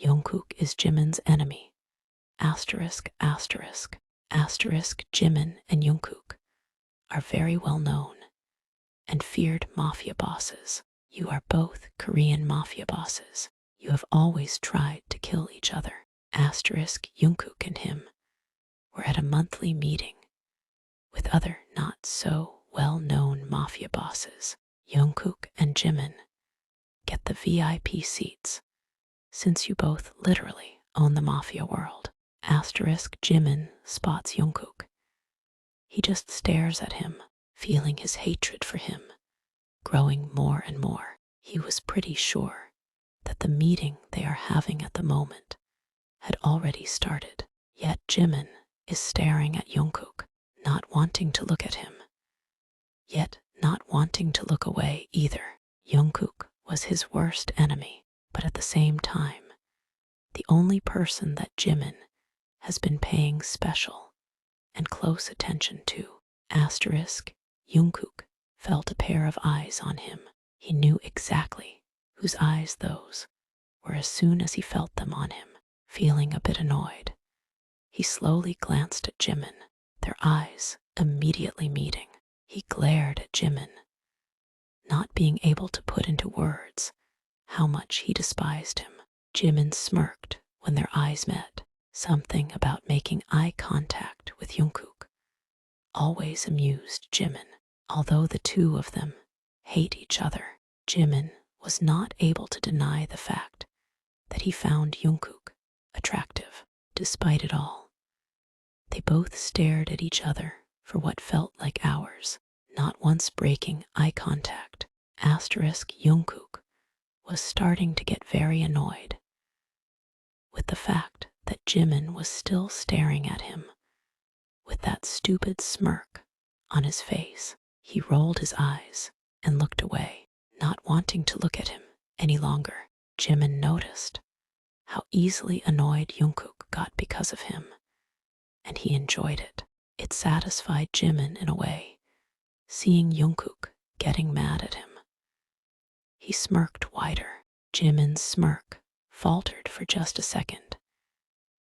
Jungkook is Jimin's enemy. Asterisk, asterisk, asterisk. Jimin and Jungkook are very well known and feared mafia bosses. You are both Korean mafia bosses. You have always tried to kill each other. Asterisk. Jungkook and him were at a monthly meeting with other not so well-known mafia bosses. Jungkook and Jimin get the VIP seats since you both literally own the mafia world. Asterisk. Jimin spots Jungkook. He just stares at him, feeling his hatred for him growing more and more. He was pretty sure that the meeting they are having at the moment had already started. Yet Jimin is staring at Jungkook, not wanting to look at him, yet not wanting to look away either. Jungkook was his worst enemy, but at the same time, the only person that Jimin has been paying special and close attention to. Asterisk. Jungkook felt a pair of eyes on him. He knew exactly whose eyes those were as soon as he felt them on him. Feeling a bit annoyed, he slowly glanced at Jimin, their eyes immediately meeting. He glared at Jimin, not being able to put into words how much he despised him. Jimin smirked when their eyes met. Something about making eye contact with Jungkook always amused Jimin. Although the two of them hate each other, Jimin was not able to deny the fact that he found Jungkook attractive. Despite it all, they both stared at each other for what felt like hours, not once breaking eye contact. Asterisk. Jungkook was starting to get very annoyed with the fact that Jimin was still staring at him with that stupid smirk on his face. He rolled his eyes and looked away, not wanting to look at him any longer. Jimin noticed how easily annoyed Jungkook got because of him, and he enjoyed it. It satisfied Jimin in a way, seeing Jungkook getting mad at him. He smirked wider. Jimin's smirk faltered for just a second.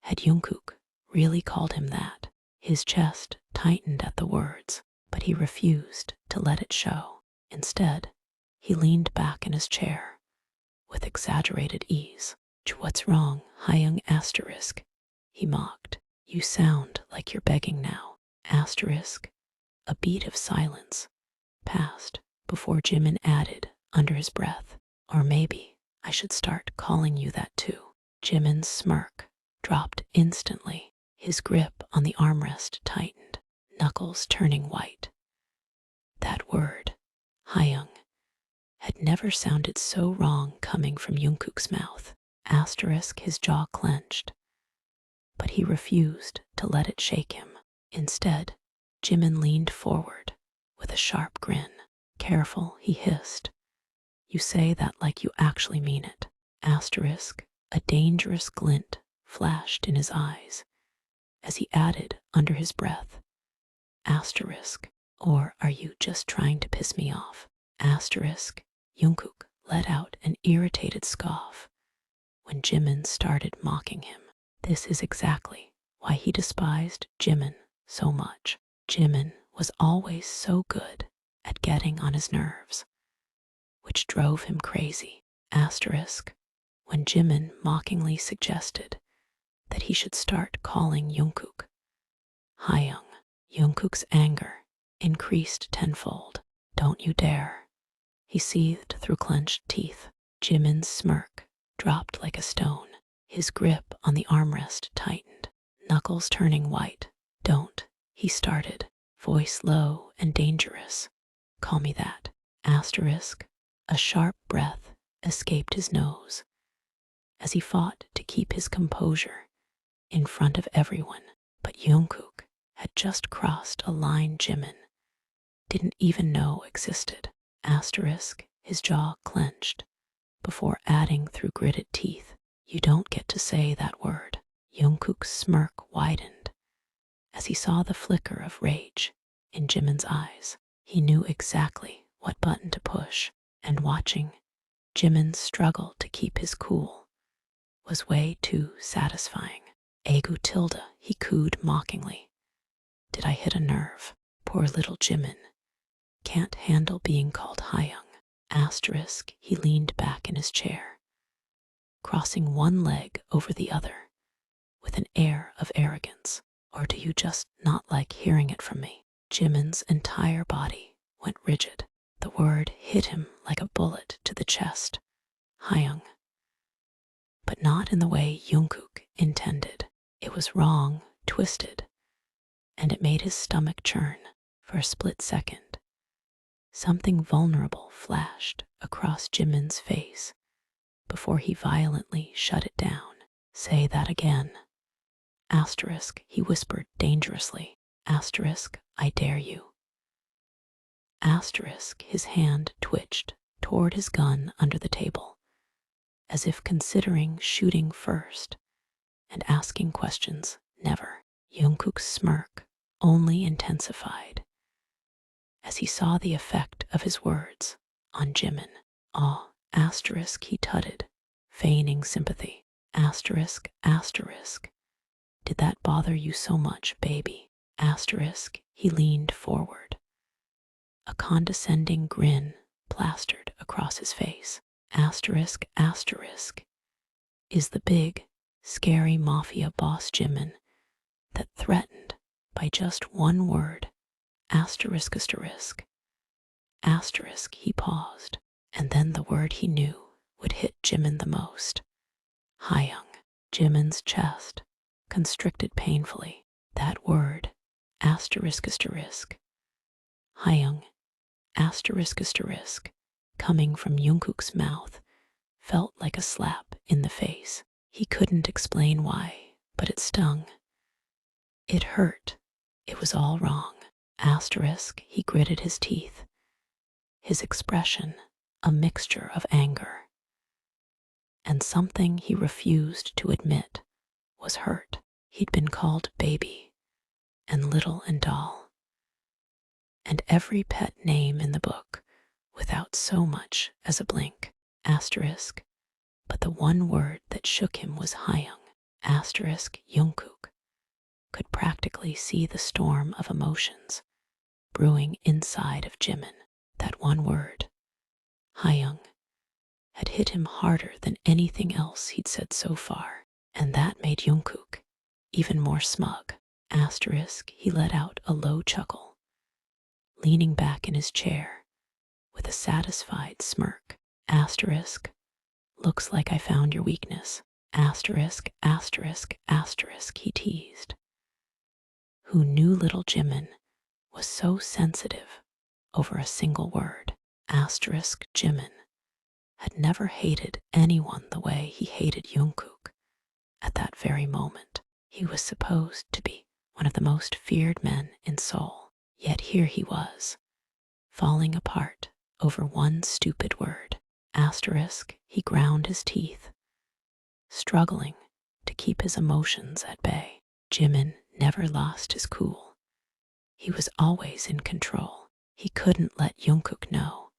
Had Jungkook really called him that? His chest tightened at the words, but he refused to let it show. Instead, he leaned back in his chair with exaggerated ease. What's wrong, Hyung? Asterisk. He mocked. You sound like you're begging now. Asterisk. A beat of silence passed before Jimin added under his breath, or maybe I should start calling you that too. Jimin's smirk dropped instantly. His grip on the armrest tightened, knuckles turning white. That word, Hyung, had never sounded so wrong coming from Jungkook's mouth. Asterisk. His jaw clenched, but he refused to let it shake him. Instead, Jimin leaned forward with a sharp grin. Careful, he hissed. You say that like you actually mean it. Asterisk. A dangerous glint flashed in his eyes as he added under his breath. Asterisk. Or are you just trying to piss me off? Asterisk. Jungkook let out an irritated scoff when Jimin started mocking him. This is exactly why he despised Jimin so much. Jimin was always so good at getting on his nerves, which drove him crazy. Asterisk. When Jimin mockingly suggested that he should start calling Jungkook Hyung, Jungkook's anger increased tenfold. Don't you dare, he seethed through clenched teeth. Jimin's smirk dropped like a stone. His grip on the armrest tightened, knuckles turning white. Don't, he started, voice low and dangerous. Call me that. Asterisk. A sharp breath escaped his nose as he fought to keep his composure in front of everyone. But Jungkook had just crossed a line Jimin didn't even know existed. Asterisk. His jaw clenched before adding through gritted teeth. You don't get to say that word. Jungkook's smirk widened as he saw the flicker of rage in Jimin's eyes. He knew exactly what button to push, and watching Jimin struggle to keep his cool was way too satisfying. Egu tilde, he cooed mockingly. Did I hit a nerve? Poor little Jimin. Can't handle being called Hyung. Asterisk, he leaned back in his chair, crossing one leg over the other with an air of arrogance. Or do you just not like hearing it from me? Jimin's entire body went rigid. The word hit him like a bullet to the chest. Hyung. But not in the way JIKOOK intended. It was wrong, twisted, and it made his stomach churn. For a split second, something vulnerable flashed across Jimin's face before he violently shut it down. Say that again. Asterisk, he whispered dangerously. Asterisk, I dare you. Asterisk, his hand twitched toward his gun under the table, as if considering shooting first and asking questions never. Jungkook's smirk only intensified as he saw the effect of his words on Jimin. Aw, asterisk, he tutted, feigning sympathy. Asterisk, asterisk. Did that bother you so much, baby? Asterisk, he leaned forward, a condescending grin plastered across his face. Asterisk, asterisk. Is the big, scary mafia boss Jimin that threatened by just one word. Asterisk, asterisk. Asterisk, he paused, and then the word he knew would hit Jimin the most. Hyung. Jimin's chest constricted painfully. That word, asterisk, asterisk. Hyung, asterisk, asterisk, coming from Jungkook's mouth, felt like a slap in the face. He couldn't explain why, but it stung. It hurt. It was all wrong. Asterisk, he gritted his teeth, his expression a mixture of anger and something he refused to admit was hurt. He'd been called baby and little and doll and every pet name in the book without so much as a blink. Asterisk, but the one word that shook him was Hyung. Asterisk, Jungkook could practically see the storm of emotions brewing inside of Jimin. That one word, Hyung, had hit him harder than anything else he'd said so far, and that made Jungkook even more smug. Asterisk, he let out a low chuckle, leaning back in his chair with a satisfied smirk. Asterisk, looks like I found your weakness. Asterisk, asterisk, asterisk, he teased. Who knew little Jimin was so sensitive over a single word? Asterisk, Jimin had never hated anyone the way he hated Jungkook. At that very moment, he was supposed to be one of the most feared men in Seoul. Yet here he was, falling apart over one stupid word. Asterisk, he ground his teeth, struggling to keep his emotions at bay. Jimin never lost his cool. He was always in control. He couldn't let Jungkook know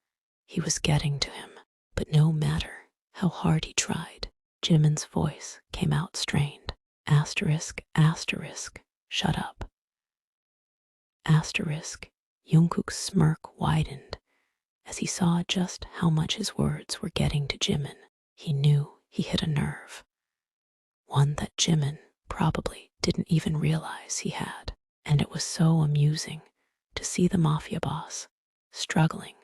he was getting to him. But no matter how hard he tried, Jimin's voice came out strained. Asterisk, asterisk, shut up. Asterisk, Jungkook's smirk widened as he saw just how much his words were getting to Jimin. He knew he hit a nerve, one that Jimin probably didn't even realize he had. And it was so amusing to see the mafia boss struggling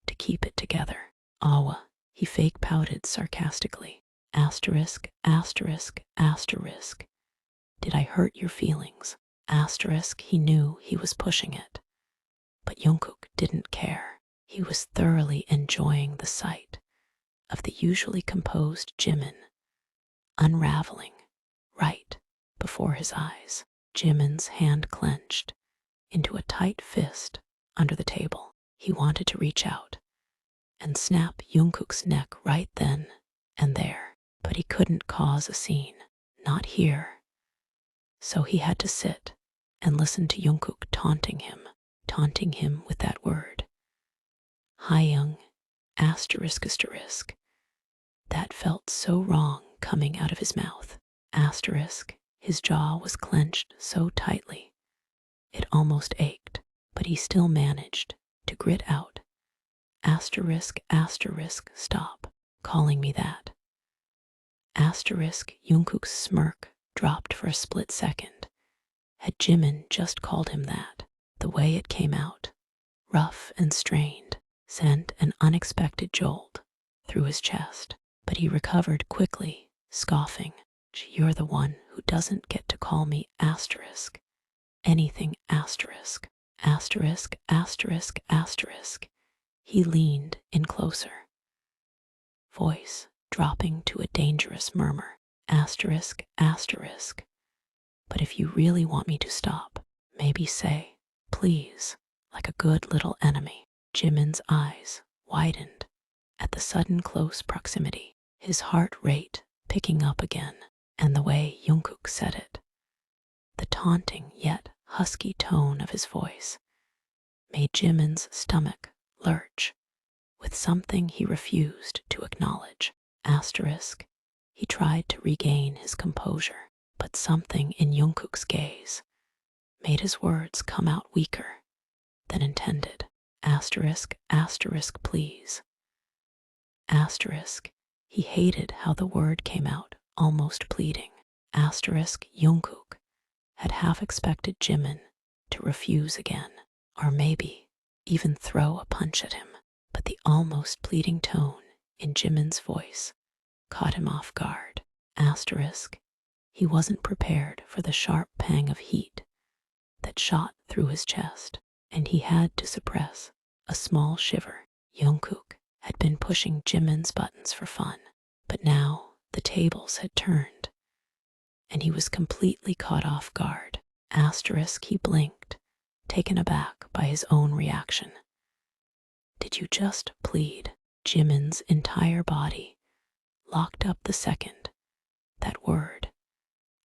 to keep it together. Awa, he fake pouted sarcastically. Asterisk, asterisk, asterisk. Did I hurt your feelings? Asterisk, he knew he was pushing it. But Jungkook didn't care. He was thoroughly enjoying the sight of the usually composed Jimin unraveling right before his eyes. Jimin's hand clenched into a tight fist under the table. He wanted to reach out and snap Jungkook's neck right then and there, but he couldn't cause a scene, not here. So he had to sit and listen to Jungkook taunting him with that word. Hyung, asterisk, asterisk. That felt so wrong coming out of his mouth. Asterisk, his jaw was clenched so tightly it almost ached, but he still managed to grit out, asterisk, asterisk, stop calling me that. Asterisk, Jungkook's smirk dropped for a split second. Had Jimin just called him that? The way it came out, rough and strained, sent an unexpected jolt through his chest, but he recovered quickly, scoffing. You're the one who doesn't get to call me asterisk. Anything asterisk. Asterisk, asterisk, asterisk. He leaned in closer, voice dropping to a dangerous murmur. Asterisk, asterisk. But if you really want me to stop, maybe say, please, like a good little enemy. Jimin's eyes widened at the sudden close proximity, his heart rate picking up again, and the way Jungkook said it, the taunting yet husky tone of his voice, made Jimin's stomach lurch with something he refused to acknowledge. Asterisk, he tried to regain his composure, but something in Jungkook's gaze made his words come out weaker than intended. Asterisk, asterisk, please. Asterisk, he hated how the word came out, almost pleading. Asterisk, Jungkook had half expected Jimin to refuse again, or maybe even throw a punch at him, but the almost pleading tone in Jimin's voice caught him off guard. Asterisk, he wasn't prepared for the sharp pang of heat that shot through his chest, and he had to suppress a small shiver. Jungkook had been pushing Jimin's buttons for fun, but now the tables had turned, and he was completely caught off guard. Asterisk, he blinked, taken aback by his own reaction. Did you just plead? Jimin's entire body locked up the second that word,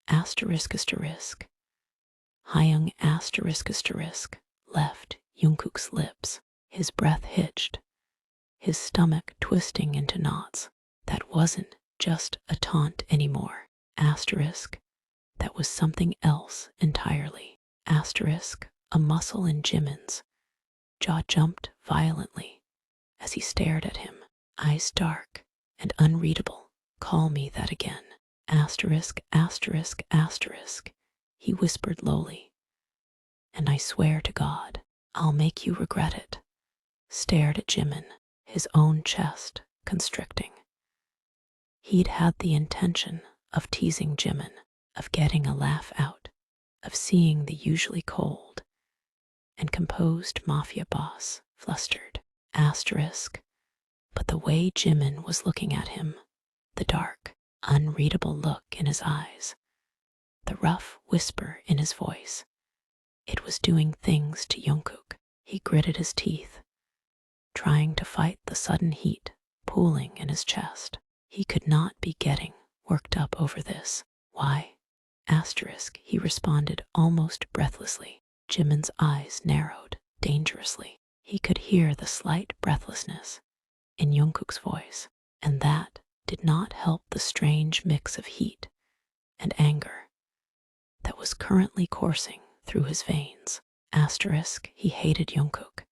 asterisk, asterisk, Hyung asterisk, asterisk, left Jungkook's lips. His breath hitched, his stomach twisting into knots. That wasn't just a taunt anymore. Asterisk, that was something else entirely. Asterisk, a muscle in Jimin's jaw jumped violently as he stared at him, eyes dark and unreadable. Call me that again. Asterisk, asterisk, asterisk, he whispered lowly. And I swear to God, I'll make you regret it. Stared at Jimin, his own chest constricting. He'd had the intention of teasing Jimin, of getting a laugh out, of seeing the usually cold and composed mafia boss flustered. Asterisk, but the way Jimin was looking at him, the dark, unreadable look in his eyes, the rough whisper in his voice, it was doing things to Jungkook. He gritted his teeth, trying to fight the sudden heat pooling in his chest. He could not be getting worked up over this. Why? Asterisk, he responded almost breathlessly. Jimin's eyes narrowed dangerously. He could hear the slight breathlessness in Jungkook's voice, and that did not help the strange mix of heat and anger that was currently coursing through his veins. Asterisk, he hated Jungkook.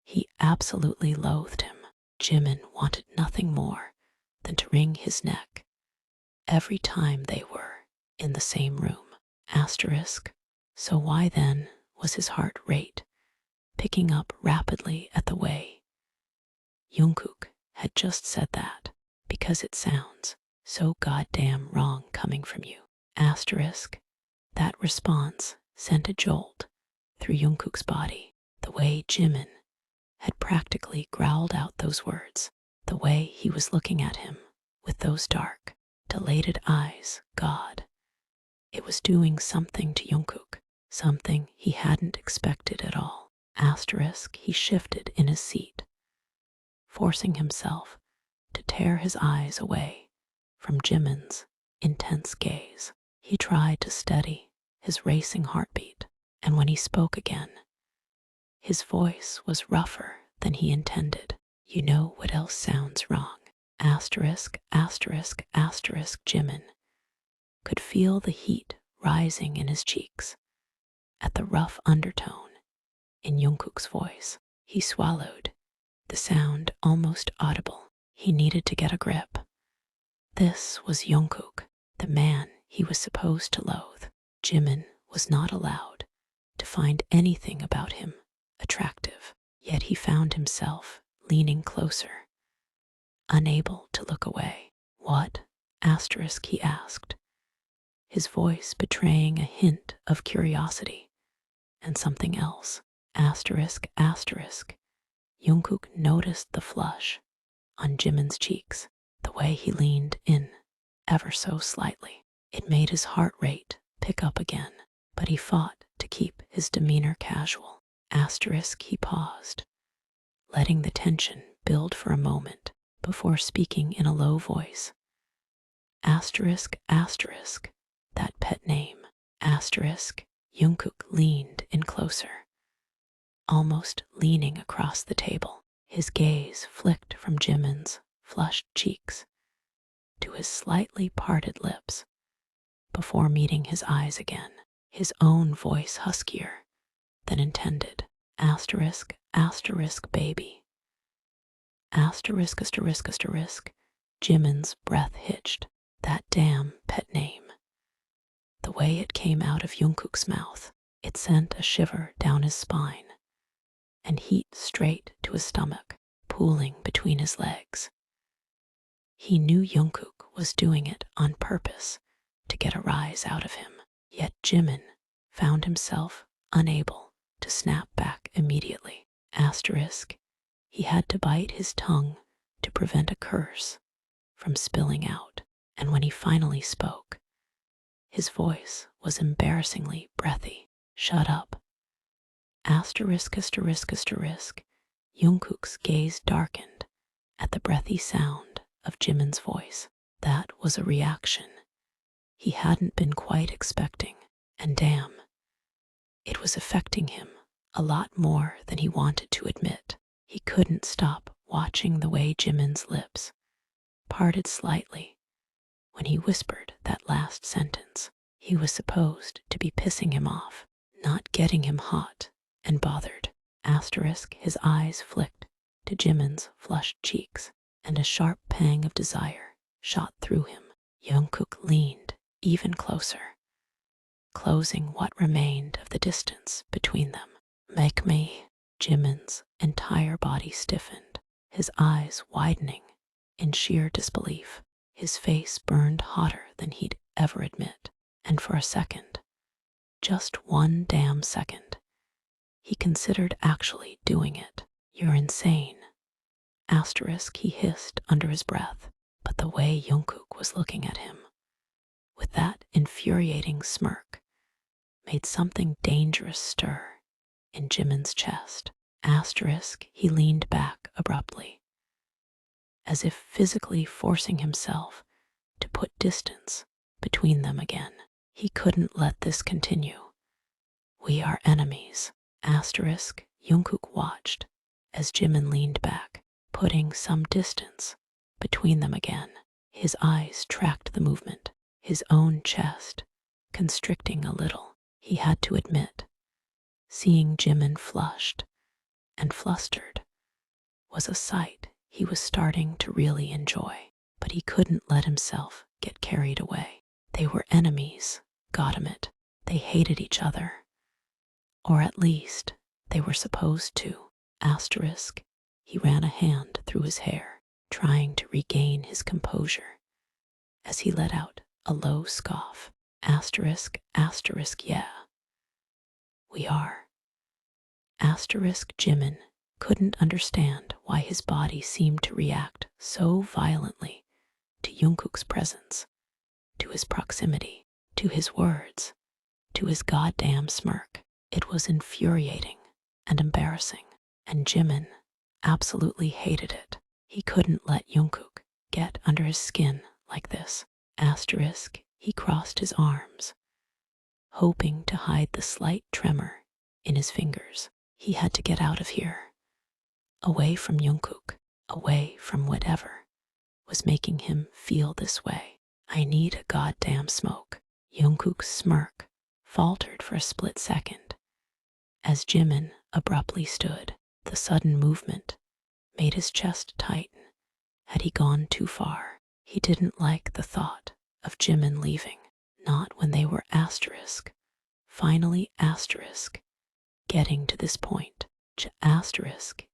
He absolutely loathed him. Jimin wanted nothing more than to wring his neck every time they were in the same room. Asterisk, so why then was his heart rate picking up rapidly at the way Jungkook had just said that? Because it sounds so goddamn wrong coming from you. Asterisk, that response sent a jolt through Jungkook's body. The way Jimin had practically growled out those words, the way he was looking at him with those dark, dilated eyes, God, it was doing something to Jungkook, something he hadn't expected at all. Asterisk, he shifted in his seat, forcing himself to tear his eyes away from Jimin's intense gaze. He tried to steady his racing heartbeat, and when he spoke again, his voice was rougher than he intended. You know what else sounds wrong? Asterisk, asterisk, asterisk, Jimin could feel the heat rising in his cheeks at the rough undertone in Jungkook's voice. He swallowed, the sound almost audible. He needed to get a grip. This was Jungkook, the man he was supposed to loathe. Jimin was not allowed to find anything about him attractive, yet he found himself leaning closer, unable to look away. What? Asterisk, he asked, his voice betraying a hint of curiosity and something else. Asterisk, asterisk. Jungkook noticed the flush on Jimin's cheeks, the way he leaned in ever so slightly. It made his heart rate pick up again, but he fought to keep his demeanor casual. Asterisk, he paused, letting the tension build for a moment before speaking in a low voice. Asterisk, asterisk, that pet name. Asterisk, Jungkook leaned in closer, almost leaning across the table. His gaze flicked from Jimin's flushed cheeks to his slightly parted lips before meeting his eyes again, his own voice huskier than intended. Asterisk, asterisk, baby. Asterisk, asterisk, asterisk. Jimin's breath hitched. That damn pet name. The way it came out of Jungkook's mouth, it sent a shiver down his spine and heat straight to his stomach, pooling between his legs. He knew Jungkook was doing it on purpose to get a rise out of him, yet Jimin found himself unable to snap back immediately. Asterisk, he had to bite his tongue to prevent a curse from spilling out, and when he finally spoke, his voice was embarrassingly breathy. Shut up. Asterisk, asterisk, asterisk. Jungkook's gaze darkened at the breathy sound of Jimin's voice. That was a reaction he hadn't been quite expecting, and damn, it was affecting him a lot more than he wanted to admit. He couldn't stop watching the way Jimin's lips parted slightly when he whispered that last sentence. He was supposed to be pissing him off, not getting him hot and bothered. Asterisk, his eyes flicked to Jimin's flushed cheeks, and a sharp pang of desire shot through him. Jungkook leaned even closer, closing what remained of the distance between them. Make me. Jimin's entire body stiffened, his eyes widening in sheer disbelief. His face burned hotter than he'd ever admit, and for a second, just one damn second, he considered actually doing it. You're insane. Asterisk, he hissed under his breath, but the way Jungkook was looking at him, with that infuriating smirk, made something dangerous stir in Jimin's chest. Asterisk, he leaned back abruptly, as if physically forcing himself to put distance between them again. He couldn't let this continue. We are enemies. Asterisk, Jungkook watched as Jimin leaned back, putting some distance between them again. His eyes tracked the movement, his own chest constricting a little. He had to admit, seeing Jimin flushed and flustered was a sight he was starting to really enjoy, but he couldn't let himself get carried away. They were enemies, goddammit. They hated each other. Or at least, they were supposed to. Asterisk, he ran a hand through his hair, trying to regain his composure, as he let out a low scoff. Asterisk, asterisk, yeah. We are. Asterisk, Jimin couldn't understand why his body seemed to react so violently to Jungkook's presence, to his proximity, to his words, to his goddamn smirk. It was infuriating and embarrassing, and Jimin absolutely hated it. He couldn't let Jungkook get under his skin like this. Asterisk, he crossed his arms, hoping to hide the slight tremor in his fingers. He had to get out of here, away from Jungkook, away from whatever was making him feel this way. I need a goddamn smoke. Jungkook's smirk faltered for a split second as Jimin abruptly stood. The sudden movement made his chest tighten. Had he gone too far? He didn't like the thought of Jimin leaving, not when they were finally getting to this point.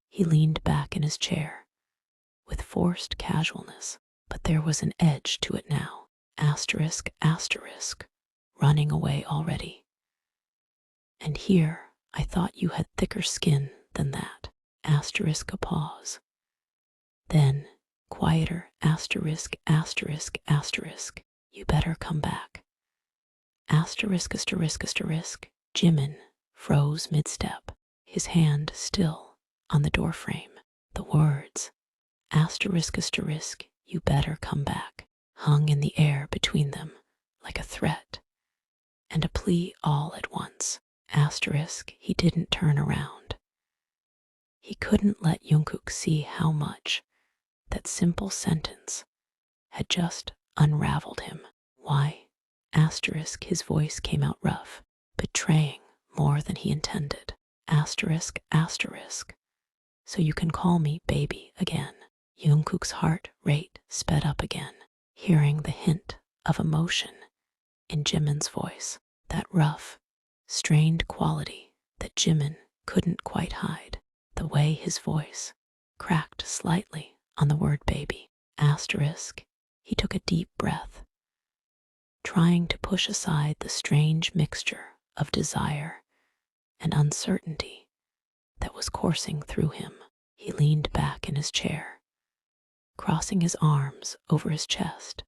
He leaned back in his chair with forced casualness, but there was an edge to it now. Running away already. And here, I thought you had thicker skin than that. A pause. Then, quieter, you better come back. Jimin froze mid-step, his hand still on the doorframe. The words, you better come back, hung in the air between them like a threat and a plea all at once. He didn't turn around. He couldn't let Jungkook see how much that simple sentence had just unraveled him. Why? His voice came out rough, betraying more than he intended. So you can call me baby again. Jungkook's heart rate sped up again, hearing the hint of emotion in Jimin's voice, that rough, strained quality that Jimin couldn't quite hide. The way his voice cracked slightly on the word baby. He took a deep breath, trying to push aside the strange mixture of desire and uncertainty that was coursing through him. He leaned back in his chair, crossing his arms over his chest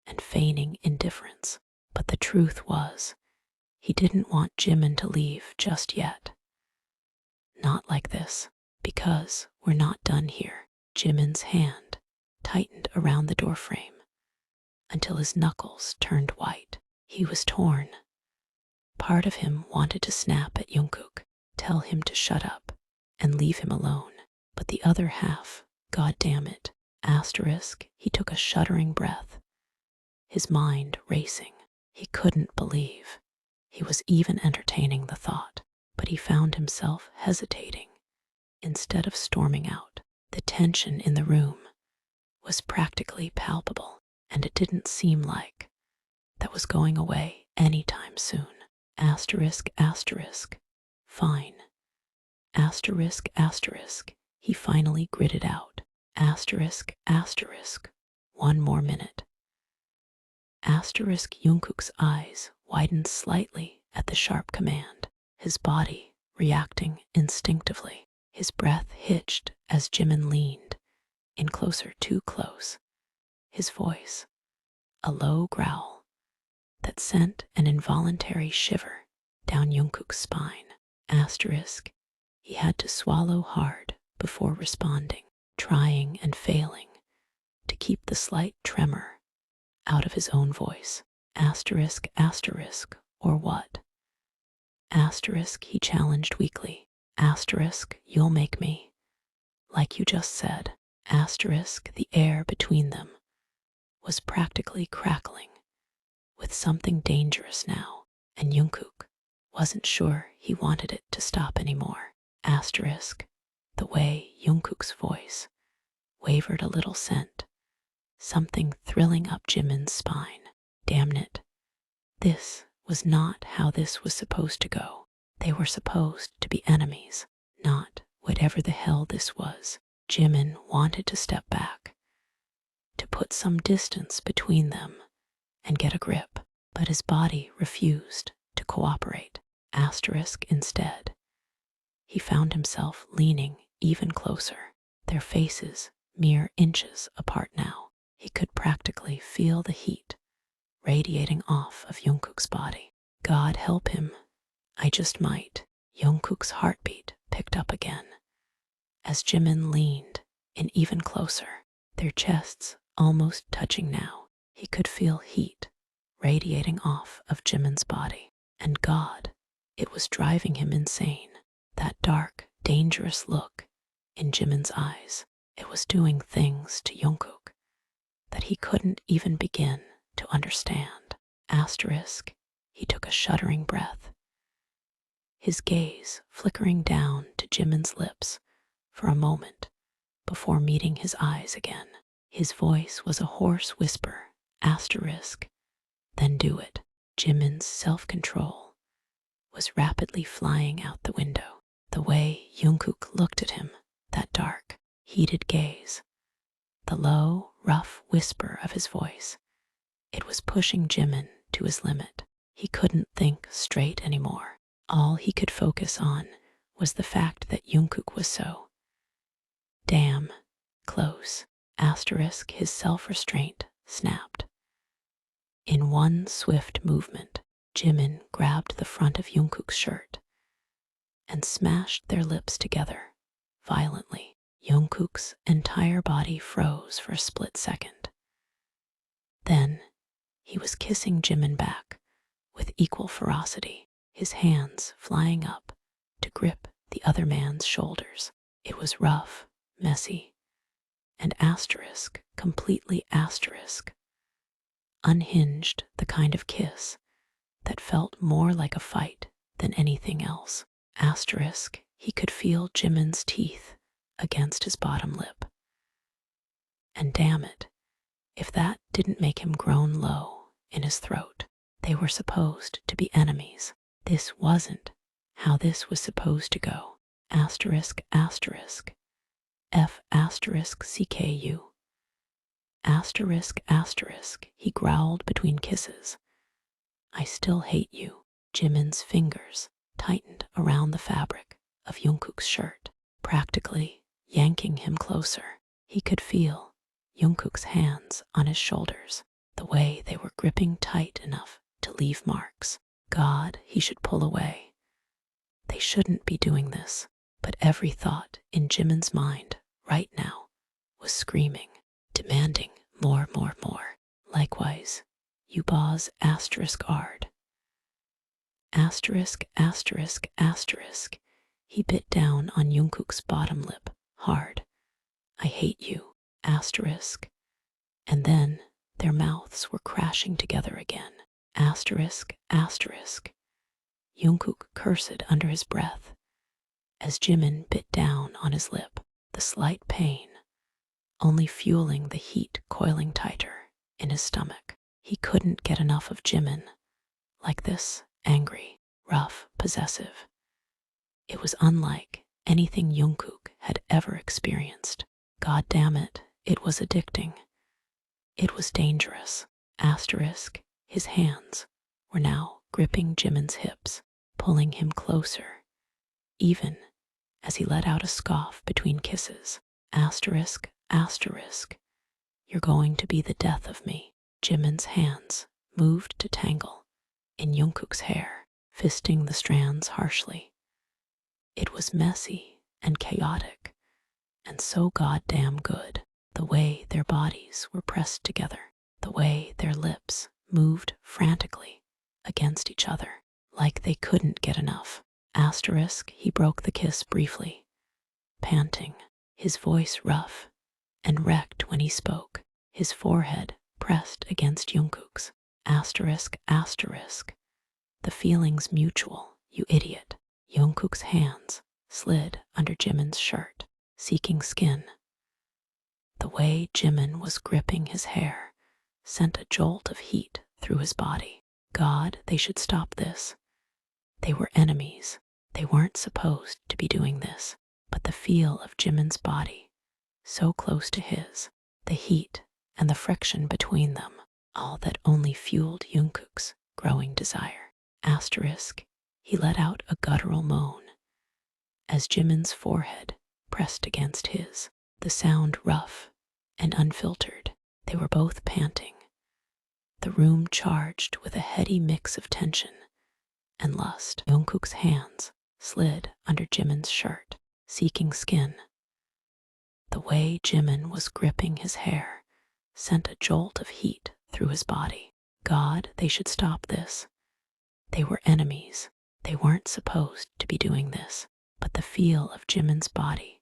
and feigning indifference. But the truth was, he didn't want Jimin to leave just yet. Not like this, because we're not done here. Jimin's hand tightened around the doorframe until his knuckles turned white. He was torn. Part of him wanted to snap at Jungkook, tell him to shut up and leave him alone. But the other half, God damn it, he took a shuddering breath, his mind racing. He couldn't believe he was even entertaining the thought, but he found himself hesitating instead of storming out. The tension in the room was practically palpable, and it didn't seem like that was going away anytime soon. Fine. He finally gritted out. One more minute. Jungkook's eyes widened slightly at the sharp command, his body reacting instinctively. His breath hitched as Jimin leaned in closer, too close. His voice, a low growl that sent an involuntary shiver down Jungkook's spine. He had to swallow hard before responding, trying and failing to keep the slight tremor out of his own voice. Or what? He challenged weakly. You'll make me, like you just said. The air between them was practically crackling with something dangerous now, and Jungkook wasn't sure he wanted it to stop anymore. The way Jungkook's voice wavered a little sent something thrilling up Jimin's spine. Damn it. This was not how this was supposed to go. They were supposed to be enemies, not whatever the hell this was. Jimin wanted to step back, to put some distance between them and get a grip, but his body refused to cooperate. Instead, he found himself leaning even closer, their faces mere inches apart now. He could practically feel the heat radiating off of Jungkook's body. God help him, I just might. Jungkook's heartbeat picked up again as Jimin leaned in even closer, their chests almost touching now. He could feel heat radiating off of Jimin's body, and God, it was driving him insane. That dark, dangerous look in Jimin's eyes, it was doing things to Jungkook that he couldn't even begin to understand. Asterisk, he took a shuddering breath, his gaze flickering down to Jimin's lips for a moment before meeting his eyes again. His voice was a hoarse whisper. Asterisk, then do it. Jimin's self-control was rapidly flying out the window. The way Jungkook looked at him, that dark, heated gaze, the low, rough whisper of his voice, it was pushing Jimin to his limit. He couldn't think straight anymore. All he could focus on was the fact that Jungkook was so damn close. Asterisk, his self-restraint snapped. In one swift movement, Jimin grabbed the front of Jungkook's shirt and smashed their lips together violently. Jungkook's entire body froze for a split second. Then he was kissing Jimin back with equal ferocity, his hands flying up to grip the other man's shoulders. It was rough, messy, and asterisk, completely asterisk, unhinged, the kind of kiss that felt more like a fight than anything else. Asterisk, he could feel Jimin's teeth against his bottom lip. And damn it, if that didn't make him groan low in his throat. They were supposed to be enemies. This wasn't how this was supposed to go. Asterisk, asterisk, F asterisk CKU. Asterisk, asterisk, he growled between kisses. I still hate you. Jimin's fingers tightened around the fabric of Jungkook's shirt, practically yanking him closer. He could feel Jungkook's hands on his shoulders, the way they were gripping tight enough to leave marks. God, he should pull away. They shouldn't be doing this, but every thought in Jimin's mind right now was screaming, demanding more, more, more. Likewise, Yuba's asterisk ard. Asterisk, asterisk, asterisk, he bit down on Jungkook's bottom lip hard. I hate you, asterisk. And then their mouths were crashing together again. Asterisk, asterisk. Jungkook cursed under his breath as Jimin bit down on his lip, the slight pain only fueling the heat coiling tighter in his stomach. He couldn't get enough of Jimin, like this, angry, rough, possessive. It was unlike anything Jungkook had ever experienced. God damn it, it was addicting. It was dangerous. Asterisk, his hands were now gripping Jimin's hips, pulling him closer, even as he let out a scoff between kisses. Asterisk, asterisk, you're going to be the death of me. Jimin's hands moved to tangle in Jungkook's hair, fisting the strands harshly. It was messy and chaotic, and so goddamn good. The way their bodies were pressed together, the way their lips moved frantically against each other, like they couldn't get enough. Asterisk, he broke the kiss briefly, panting, his voice rough and wrecked when he spoke, his forehead pressed against Jungkook's. Asterisk, asterisk, the feeling's mutual, you idiot. Jungkook's hands slid under Jimin's shirt, seeking skin. The way Jimin was gripping his hair sent a jolt of heat through his body. God, they should stop this. They were enemies. They weren't supposed to be doing this. But the feel of Jimin's body, so close to his, the heat and the friction between them, all that only fueled Jungkook's growing desire. Asterisk, he let out a guttural moan as Jimin's forehead pressed against his, the sound rough and unfiltered. They were both panting, the room charged with a heady mix of tension and lust. Jungkook's hands slid under Jimin's shirt, seeking skin. The way Jimin was gripping his hair sent a jolt of heat through his body. God, they should stop this. They were enemies. They weren't supposed to be doing this. But the feel of Jimin's body,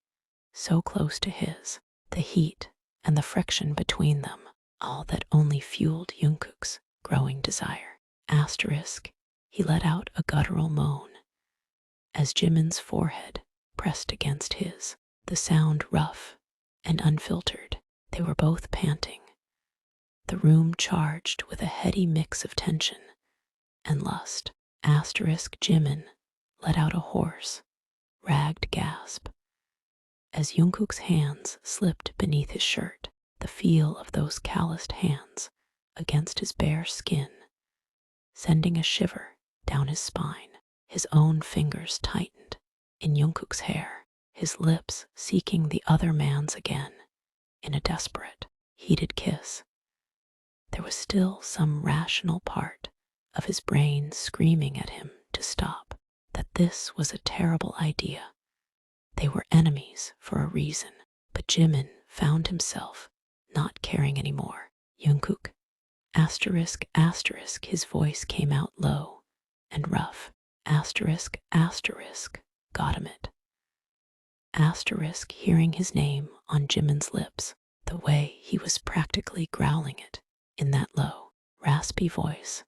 so close to his, the heat and the friction between them, all that only fueled Jungkook's growing desire. Asterisk, he let out a guttural moan as Jimin's forehead pressed against his, the sound rough and unfiltered. They were both panting, the room charged with a heady mix of tension and lust. Asterisk, Jimin let out a hoarse, ragged gasp as Jungkook's hands slipped beneath his shirt, the feel of those calloused hands against his bare skin, sending a shiver down his spine. His own fingers tightened in Jungkook's hair, his lips seeking the other man's again in a desperate, heated kiss. There was still some rational part of his brain screaming at him to stop, that this was a terrible idea. They were enemies for a reason, but Jimin found himself not caring anymore. Jungkook, asterisk, asterisk, his voice came out low and rough. Asterisk, asterisk, got him it. Asterisk, hearing his name on Jimin's lips, the way he was practically growling it in that low, raspy voice.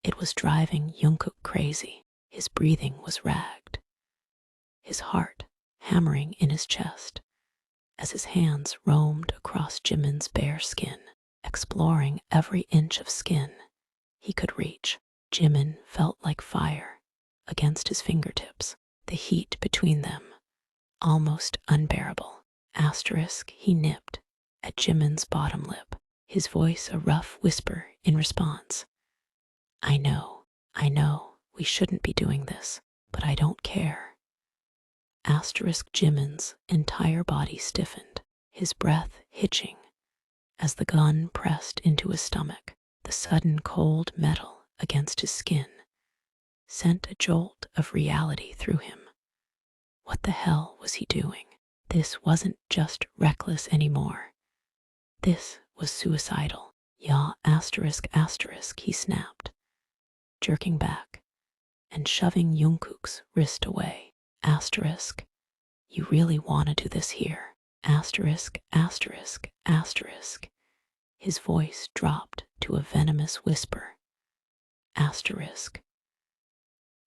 It was driving Jungkook crazy. His breathing was ragged, his heart hammering in his chest as his hands roamed across Jimin's bare skin, exploring every inch of skin he could reach. Jimin felt like fire against his fingertips, the heat between them almost unbearable. Asterisk, he nipped at Jimin's bottom lip, his voice a rough whisper in response. I know, we shouldn't be doing this, but I don't care. Asterisk, Jimin's entire body stiffened, his breath hitching as the gun pressed into his stomach. The sudden cold metal against his skin sent a jolt of reality through him. What the hell was he doing? This wasn't just reckless anymore. This was suicidal. Yeah, asterisk, asterisk, he snapped, jerking back and shoving Jungkook's wrist away. Asterisk, you really want to do this here? Asterisk, asterisk, asterisk. His voice dropped to a venomous whisper. Asterisk,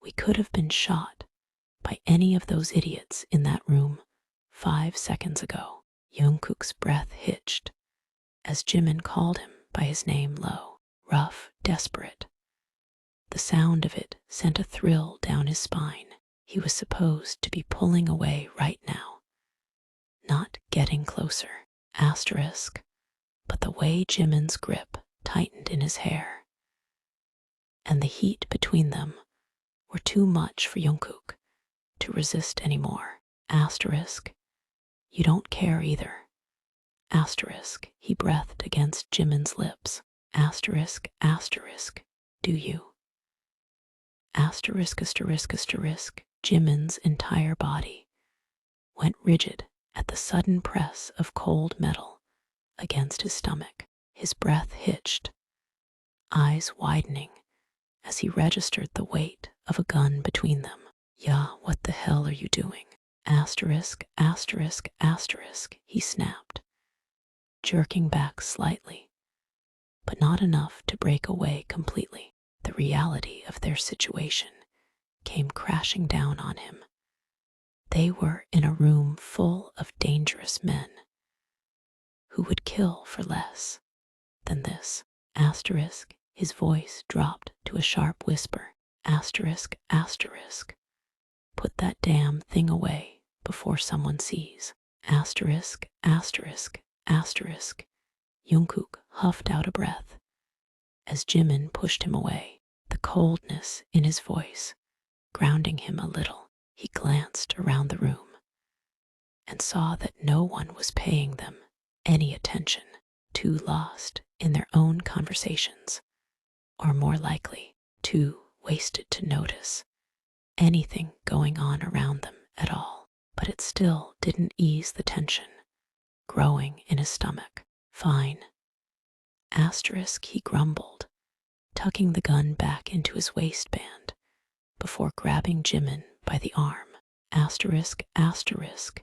we could have been shot by any of those idiots in that room 5 seconds ago. Jungkook's breath hitched as Jimin called him by his name low, rough, desperate. The sound of it sent a thrill down his spine. He was supposed to be pulling away right now, not getting closer. Asterisk, but the way Jimin's grip tightened in his hair and the heat between them were too much for Jungkook to resist anymore. Asterisk, you don't care either. Asterisk, he breathed against Jimin's lips. Asterisk, asterisk, do you? Asterisk, asterisk, asterisk, Jimin's entire body went rigid at the sudden press of cold metal against his stomach. His breath hitched, eyes widening as he registered the weight of a gun between them. Yeah, what the hell are you doing? Asterisk, asterisk, asterisk, he snapped, jerking back slightly, but not enough to break away completely. The reality of their situation came crashing down on him. They were in a room full of dangerous men who would kill for less than this. Asterisk, his voice dropped to a sharp whisper. Asterisk, asterisk, put that damn thing away before someone sees. Asterisk, asterisk, asterisk. Jungkook huffed out a breath as Jimin pushed him away, the coldness in his voice grounding him a little. He glanced around the room and saw that no one was paying them any attention, too lost in their own conversations, or more likely, too wasted to notice anything going on around them at all. But it still didn't ease the tension growing in his stomach. Fine. Asterisk, he grumbled, tucking the gun back into his waistband before grabbing Jimin by the arm. Asterisk, asterisk,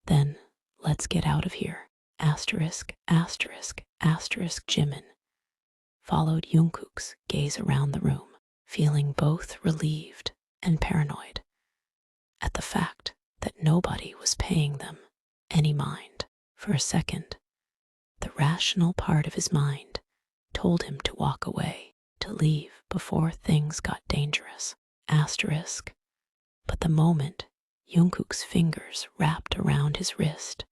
then let's get out of here. Asterisk, asterisk, asterisk Jimin followed Jungkook's gaze around the room, feeling both relieved and paranoid at the fact that nobody was paying them any mind. For a second, the rational part of his mind told him to walk away, to leave before things got dangerous. Asterisk. But the moment Jungkook's fingers wrapped around his wrist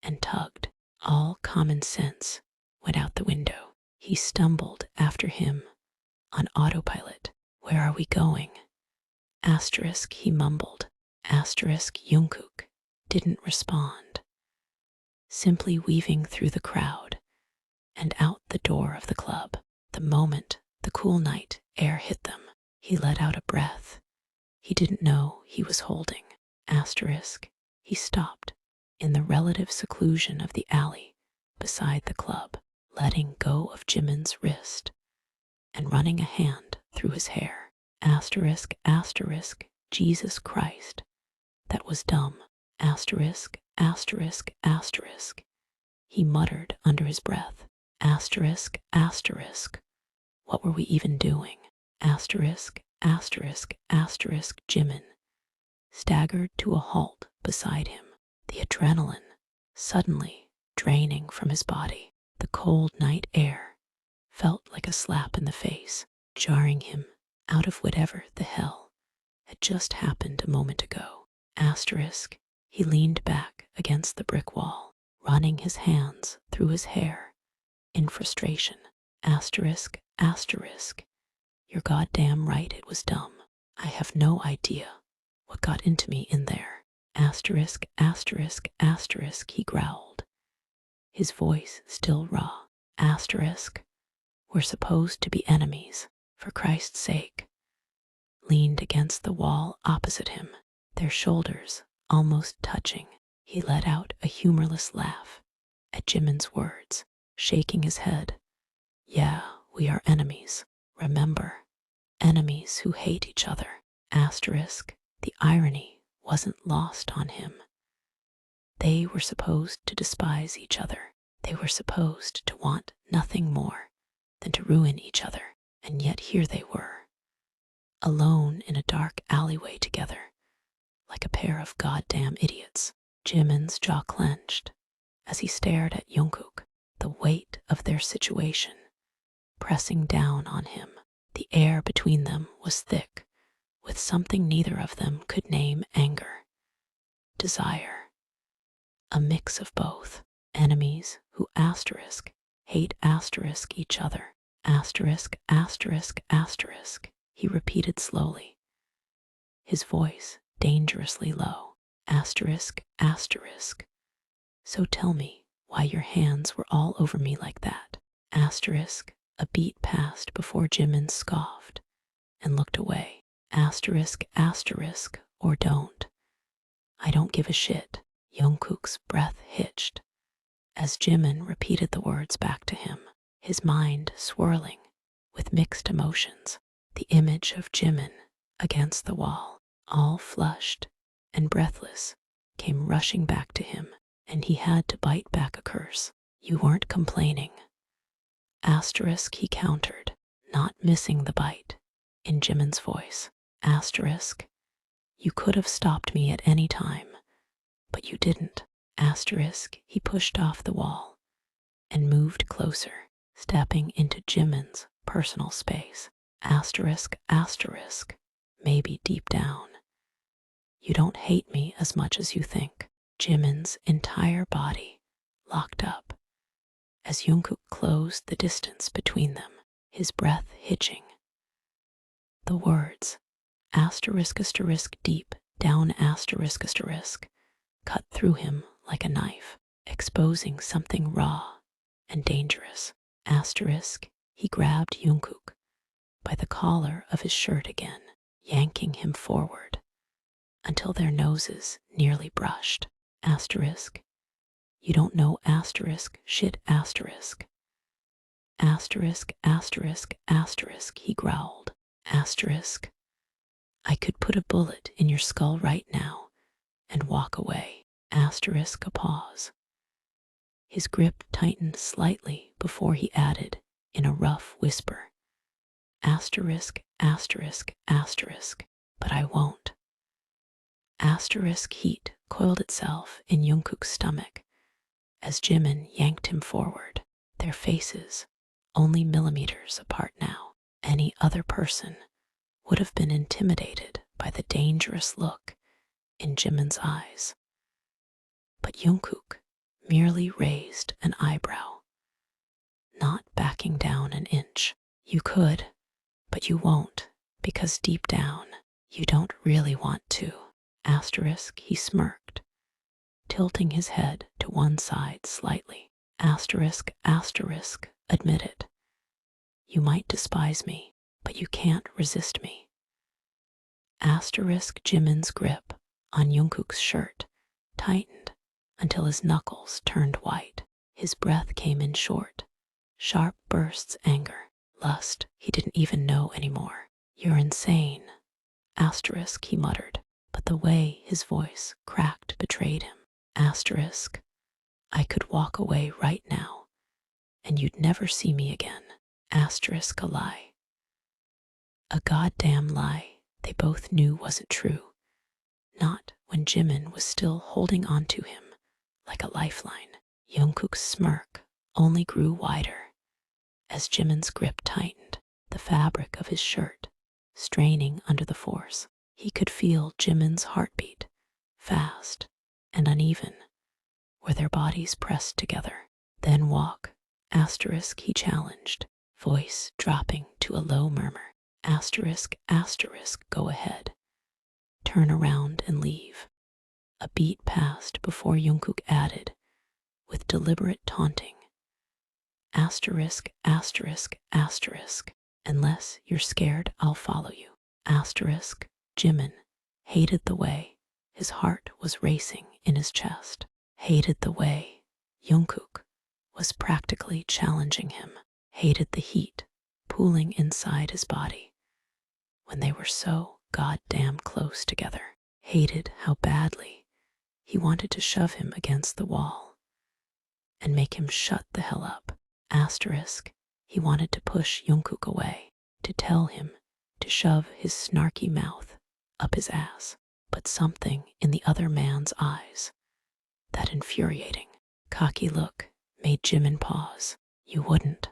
and tugged, all common sense went out the window. He stumbled after him on autopilot. Where are we going? Asterisk, he mumbled. Asterisk, Jungkook didn't respond, simply weaving through the crowd and out the door of the club. The moment the cool night air hit them, he let out a breath he didn't know he was holding. Asterisk, he stopped in the relative seclusion of the alley beside the club, letting go of Jimin's wrist and running a hand through his hair. Asterisk, asterisk, Jesus Christ, that was dumb. Asterisk, asterisk, asterisk, he muttered under his breath. Asterisk, asterisk, what were we even doing? Asterisk, asterisk, asterisk, Jimin staggered to a halt beside him, the adrenaline suddenly draining from his body. The cold night air felt like a slap in the face, jarring him out of whatever the hell had just happened a moment ago. Asterisk, he leaned back against the brick wall, running his hands through his hair in frustration. Asterisk, asterisk, you're goddamn right, it was dumb. I have no idea what got into me in there. Asterisk, asterisk, asterisk, he growled, his voice still raw. Asterisk, we're supposed to be enemies, for Christ's sake. Leaned against the wall opposite him, their shoulders almost touching, he let out a humorless laugh at Jimin's words, shaking his head. Yeah, we are enemies. Remember, enemies who hate each other. Asterisk, the irony wasn't lost on him. They were supposed to despise each other. They were supposed to want nothing more than to ruin each other. And yet here they were, alone in a dark alleyway together, like a pair of goddamn idiots. Jimin's jaw clenched as he stared at Jungkook, the weight of their situation pressing down on him. The air between them was thick with something neither of them could name: anger, desire, a mix of both. Enemies who asterisk hate asterisk each other. Asterisk, asterisk, asterisk, he repeated slowly, his voice dangerously low. Asterisk, asterisk, so tell me why your hands were all over me like that. Asterisk, a beat passed before Jimin scoffed and looked away. Asterisk, asterisk, or don't. I don't give a shit. Jungkook's breath hitched as Jimin repeated the words back to him, his mind swirling with mixed emotions. The image of Jimin against the wall, all flushed and breathless, came rushing back to him, and he had to bite back a curse. You weren't complaining. Asterisk, he countered, not missing the bite in Jimin's voice. Asterisk, you could have stopped me at any time, but you didn't. Asterisk, he pushed off the wall and moved closer, stepping into Jimin's personal space. Asterisk, asterisk, maybe deep down, you don't hate me as much as you think. Jimin's entire body locked up as Jungkook closed the distance between them, his breath hitching. The words, asterisk, asterisk, deep down, asterisk, asterisk, cut through him like a knife, exposing something raw and dangerous. Asterisk, he grabbed Jungkook by the collar of his shirt again, yanking him forward until their noses nearly brushed. Asterisk, you don't know asterisk, shit asterisk. Asterisk, asterisk, asterisk, he growled. Asterisk, I could put a bullet in your skull right now and walk away. Asterisk, a pause. His grip tightened slightly before he added, in a rough whisper, asterisk, asterisk, asterisk, but I won't. Asterisk heat coiled itself in Jungkook's stomach as Jimin yanked him forward, their faces only millimeters apart now. Any other person would have been intimidated by the dangerous look in Jimin's eyes. But Jungkook merely raised an eyebrow, not backing down an inch. You could, but you won't, because deep down, you don't really want to. Asterisk, he smirked, tilting his head to one side slightly. Asterisk, asterisk, admit it. You might despise me, but you can't resist me. Asterisk, Jimin's grip on Jungkook's shirt tightened until his knuckles turned white. His breath came in short, sharp bursts, anger, lust he didn't even know anymore. You're insane, asterisk, he muttered, but the way his voice cracked betrayed him. Asterisk, I could walk away right now, and you'd never see me again. Asterisk, a lie. A goddamn lie they both knew wasn't true. Not when Jimin was still holding on to him like a lifeline. Jungkook's smirk only grew wider as Jimin's grip tightened, the fabric of his shirt straining under the force. He could feel Jimin's heartbeat, fast and uneven, where their bodies pressed together. Then walk, asterisk, he challenged, voice dropping to a low murmur. Asterisk, asterisk, go ahead. Turn around and leave. A beat passed before Jungkook added, with deliberate taunting, asterisk, asterisk, asterisk, unless you're scared, I'll follow you. Asterisk, Jimin hated the way his heart was racing in his chest, hated the way Jungkook was practically challenging him, hated the heat pooling inside his body when they were so goddamn close together, hated how badly he wanted to shove him against the wall and make him shut the hell up. Asterisk, he wanted to push Jungkook away, to tell him to shove his snarky mouth up his ass, but something in the other man's eyes, that infuriating, cocky look, made Jimin pause. You wouldn't.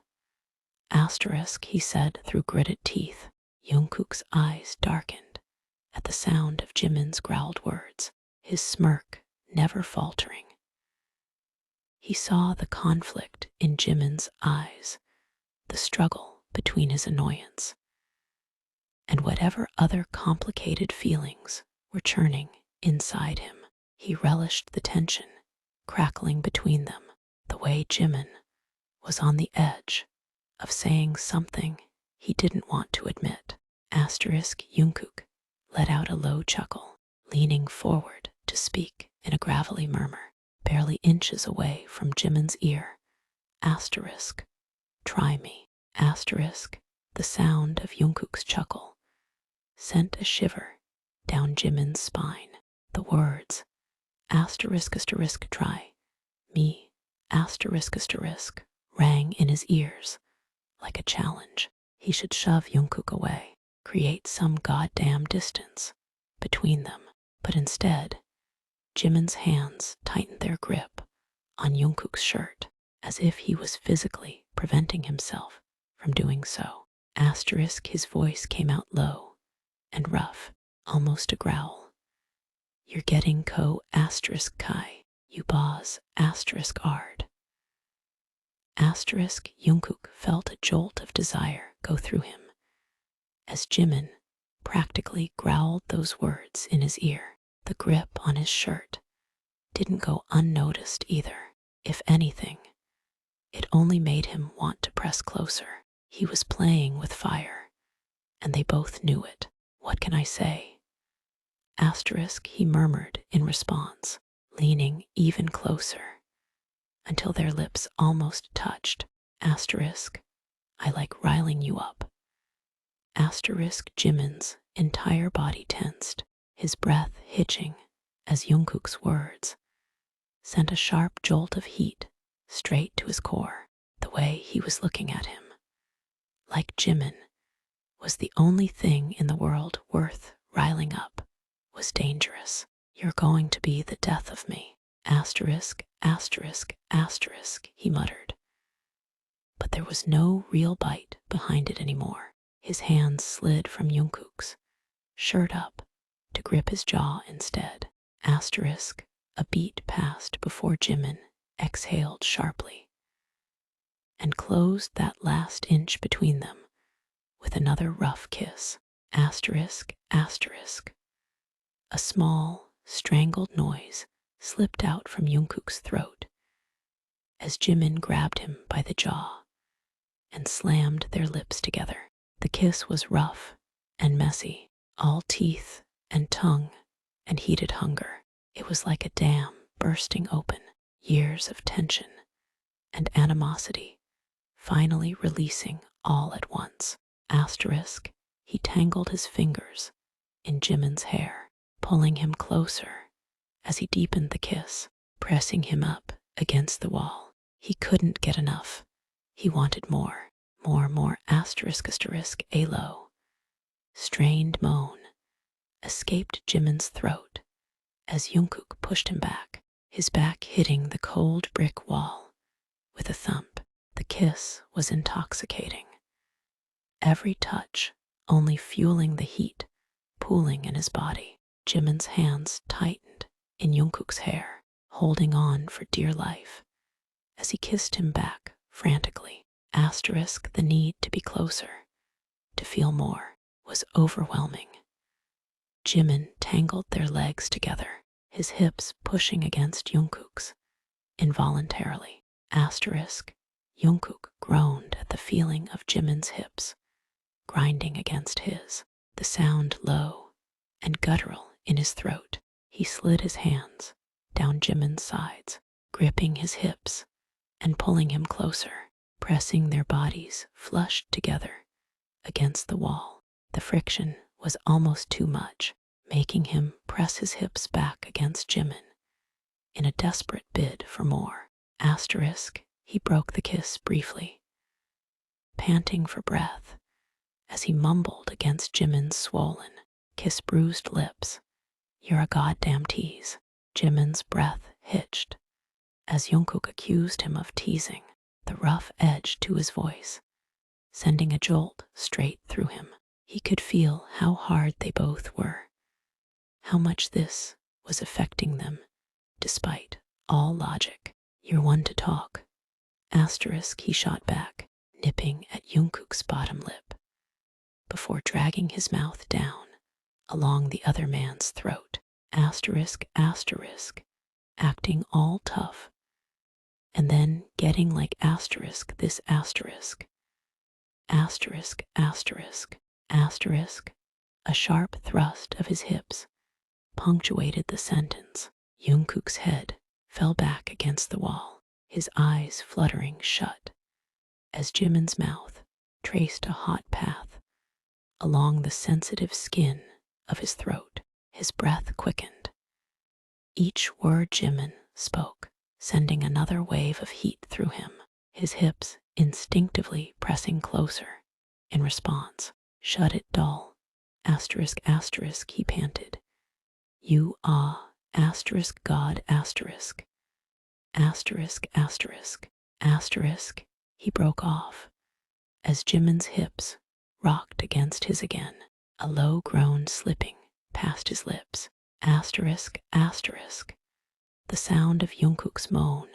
Asterisk, he said through gritted teeth. Jungkook's eyes darkened at the sound of Jimin's growled words, his smirk never faltering. He saw the conflict in Jimin's eyes, the struggle between his annoyance and whatever other complicated feelings were churning inside him. He relished the tension crackling between them, the way Jimin was on the edge of saying something he didn't want to admit. Asterisk, Jungkook let out a low chuckle, leaning forward to speak in a gravelly murmur, barely inches away from Jimin's ear. Asterisk, try me. Asterisk, the sound of Jungkook's chuckle sent a shiver down Jimin's spine. The words, asterisk, asterisk, try me, asterisk, asterisk, rang in his ears like a challenge. He should shove Jungkook away, create some goddamn distance between them. But instead, Jimin's hands tightened their grip on Jungkook's shirt as if he was physically preventing himself from doing so. Asterisk, his voice came out low and rough, almost a growl. You're getting asterisk kai, you boss, asterisk ard. Asterisk, Jungkook felt a jolt of desire go through him as Jimin practically growled those words in his ear. The grip on his shirt didn't go unnoticed either. If anything, it only made him want to press closer. He was playing with fire, and they both knew it. What can I say? Asterisk, he murmured in response, leaning even closer until their lips almost touched. Asterisk, I like riling you up. Asterisk, Jimin's entire body tensed, his breath hitching as Jungkook's words sent a sharp jolt of heat straight to his core. The way he was looking at him, like Jimin, was the only thing in the world worth riling up, was dangerous. You're going to be the death of me. Asterisk, asterisk, asterisk, he muttered. But there was no real bite behind it anymore. His hands slid from Jungkook's, shirt up, to grip his jaw instead. Asterisk, a beat passed before Jimin exhaled sharply and closed that last inch between them with another rough kiss. Asterisk, asterisk. A small, strangled noise slipped out from Jungkook's throat as Jimin grabbed him by the jaw and slammed their lips together. The kiss was rough and messy, all teeth and tongue and heated hunger. It was like a dam bursting open, years of tension and animosity finally releasing all at once. Asterisk, he tangled his fingers in Jimin's hair, pulling him closer as he deepened the kiss, pressing him up against the wall. He couldn't get enough. He wanted more, more, asterisk, asterisk. A low, strained moan escaped Jimin's throat as Jungkook pushed him back, his back hitting the cold brick wall with a thump. The kiss was intoxicating. Every touch only fueling the heat pooling in his body. Jimin's hands tightened in Jungkook's hair, holding on for dear life as he kissed him back frantically. Asterisk, the need to be closer, to feel more, was overwhelming. Jimin tangled their legs together, his hips pushing against Jungkook's involuntarily. Asterisk, Jungkook groaned at the feeling of Jimin's hips grinding against his, the sound low and guttural in his throat. He slid his hands down Jimin's sides, gripping his hips and pulling him closer, pressing their bodies flushed together against the wall. The friction was almost too much, making him press his hips back against Jimin in a desperate bid for more. Asterisk, he broke the kiss briefly, panting for breath as he mumbled against Jimin's swollen, kiss-bruised lips. You're a goddamn tease. Jimin's breath hitched as Jungkook accused him of teasing, the rough edge to his voice sending a jolt straight through him. He could feel how hard they both were, how much this was affecting them despite all logic. You're one to talk. Asterisk, he shot back, nipping at Jungkook's bottom lip before dragging his mouth down along the other man's throat. Asterisk, asterisk, acting all tough, and then getting like asterisk this asterisk. Asterisk, asterisk, asterisk. A sharp thrust of his hips punctuated the sentence. Jungkook's head fell back against the wall, his eyes fluttering shut as Jimin's mouth traced a hot path along the sensitive skin of his throat. His breath quickened. Each word Jimin spoke, sending another wave of heat through him, his hips instinctively pressing closer in response. Shut it, doll. Asterisk, asterisk, he panted. You are, asterisk, God, asterisk. Asterisk, asterisk, asterisk, he broke off as Jimin's hips rocked against his again, a low groan slipping past his lips. Asterisk, asterisk. The sound of Jungkook's moan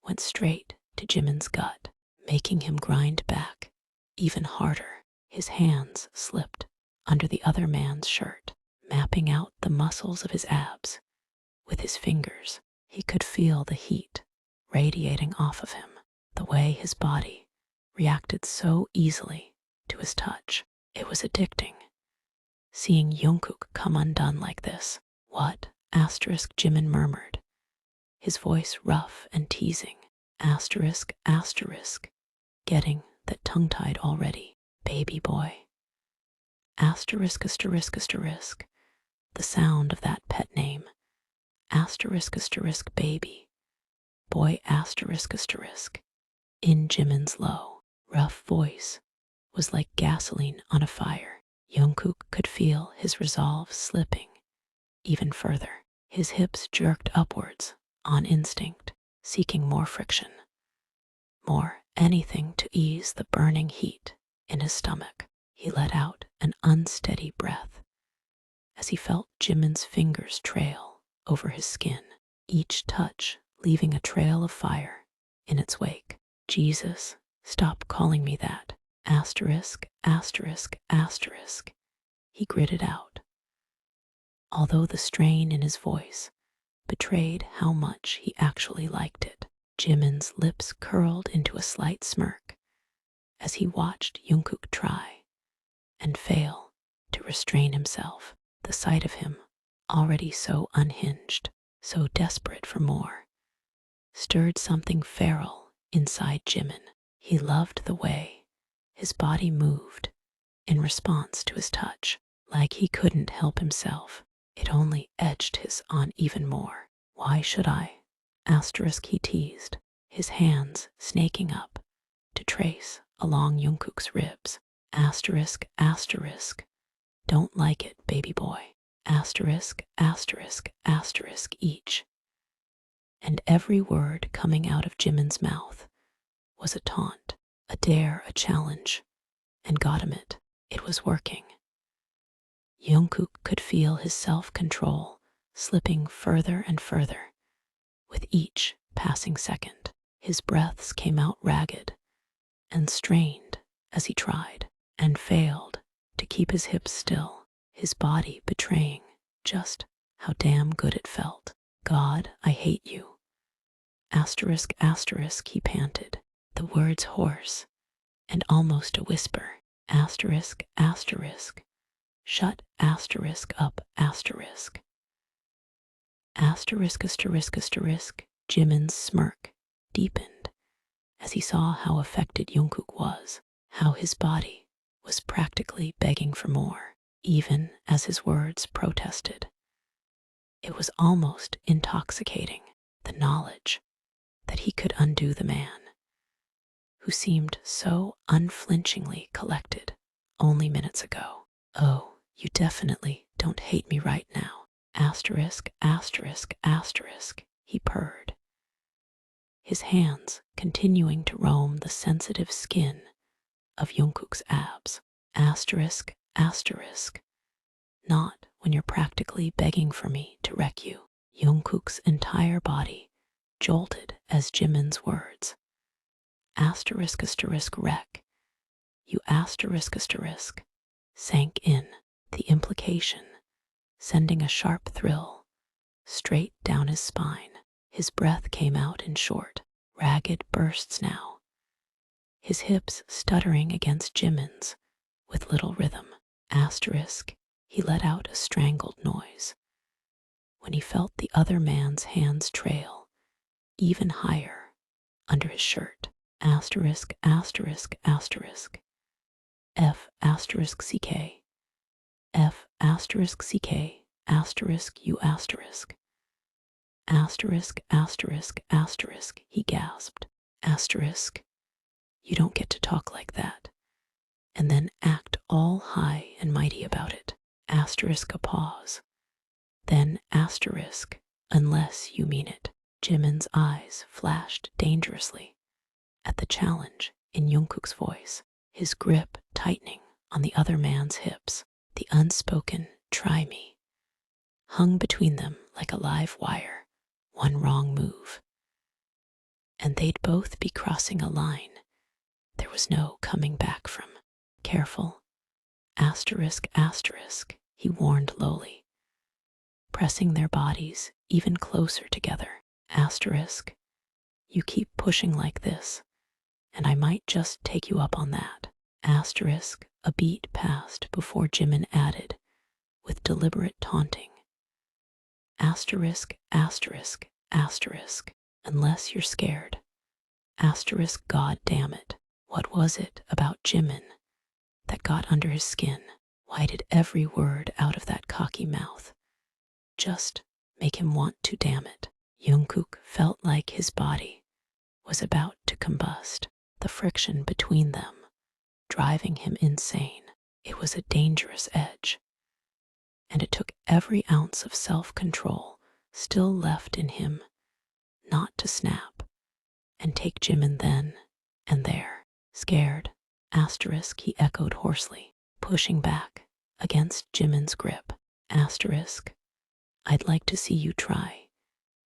went straight to Jimin's gut, making him grind back even harder. His hands slipped under the other man's shirt, mapping out the muscles of his abs. With his fingers, he could feel the heat radiating off of him, the way his body reacted so easily to his touch. It was addicting. Seeing Jungkook come undone like this. What? Asterisk, Jimin murmured, his voice rough and teasing. Asterisk, asterisk, getting that tongue-tied already. Baby boy. Asterisk, asterisk, asterisk, the sound of that pet name. Asterisk, asterisk, baby. boy asterisk asterisk. In Jimin's low, rough voice was like gasoline on a fire. Jungkook could feel his resolve slipping even further. His hips jerked upwards on instinct, seeking more friction, more anything to ease the burning heat in his stomach. He let out an unsteady breath as he felt Jimin's fingers trail over his skin, each touch leaving a trail of fire in its wake. Jesus, stop calling me that. Asterisk, asterisk, asterisk, he gritted out, although the strain in his voice betrayed how much he actually liked it. Jimin's lips curled into a slight smirk as he watched Jungkook try and fail to restrain himself. The sight of him, already so unhinged, so desperate for more, stirred something feral inside Jimin. He loved the way his body moved in response to his touch, like he couldn't help himself. It only edged his on even more. Why should I? Asterisk, he teased, his hands snaking up to trace along Jungkook's ribs. Asterisk, asterisk, don't like it, baby boy. Asterisk, asterisk, asterisk each. And every word coming out of Jimin's mouth was a taunt, a dare, a challenge. And got him it was working. Jungkook could feel his self-control slipping further and further with each passing second. His breaths came out ragged and strained as he tried and failed to keep his hips still, his body betraying just how damn good it felt. God, I hate you. Asterisk, asterisk, he panted, the words hoarse and almost a whisper. Asterisk, asterisk, shut asterisk up asterisk. Asterisk, asterisk, asterisk. Jimin's smirk deepened as he saw how affected Jungkook was, how his body was practically begging for more, even as his words protested. It was almost intoxicating, the knowledge that he could undo the man who seemed so unflinchingly collected only minutes ago. Oh, you definitely don't hate me right now. Asterisk, asterisk, asterisk, he purred, his hands continuing to roam the sensitive skin of Jungkook's abs. Asterisk, asterisk, not when you're practically begging for me to wreck you. Jungkook's entire body jolted as Jimin's words. Asterisk, asterisk, wreck. You asterisk, asterisk, sank in, the implication sending a sharp thrill straight down his spine. His breath came out in short, ragged bursts now, his hips stuttering against Jimin's with little rhythm. Asterisk, he let out a strangled noise when he felt the other man's hands trail even higher under his shirt. Asterisk, asterisk, asterisk, F asterisk CK, F asterisk CK, asterisk U asterisk. Asterisk, asterisk, asterisk, he gasped. Asterisk, you don't get to talk like that, and then act all high and mighty about it. Asterisk, a pause. Then asterisk, unless you mean it. Jimin's eyes flashed dangerously at the challenge in Jungkook's voice, his grip tightening on the other man's hips. The unspoken "try me" hung between them like a live wire. One wrong move, and they'd both be crossing a line there was no coming back from. Careful. Asterisk, asterisk, he warned lowly, pressing their bodies even closer together. Asterisk, you keep pushing like this, and I might just take you up on that. Asterisk, a beat passed before Jimin added, with deliberate taunting. Asterisk, asterisk, asterisk, unless you're scared. Asterisk, god damn it. What was it about Jimin that got under his skin? Why did every word out of that cocky mouth just make him want to, damn it? Jungkook felt like his body was about to combust, the friction between them driving him insane. It was a dangerous edge, and it took every ounce of self-control still left in him not to snap and take Jimin then and there. Scared, asterisk, he echoed hoarsely, pushing back against Jimin's grip. Asterisk, I'd like to see you try.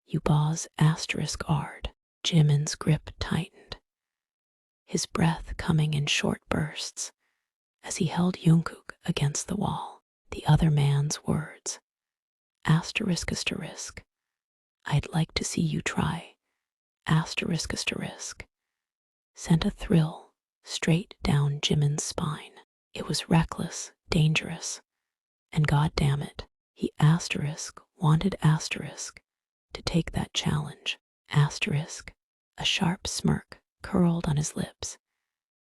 You boss asterisk ard. Jimin's grip tightened, his breath coming in short bursts as he held Jungkook against the wall. The other man's words, asterisk asterisk, I'd like to see you try, asterisk asterisk, sent a thrill straight down Jimin's spine. It was reckless, dangerous, and god damn it, he asterisk wanted asterisk to take that challenge. Asterisk, a sharp smirk curled on his lips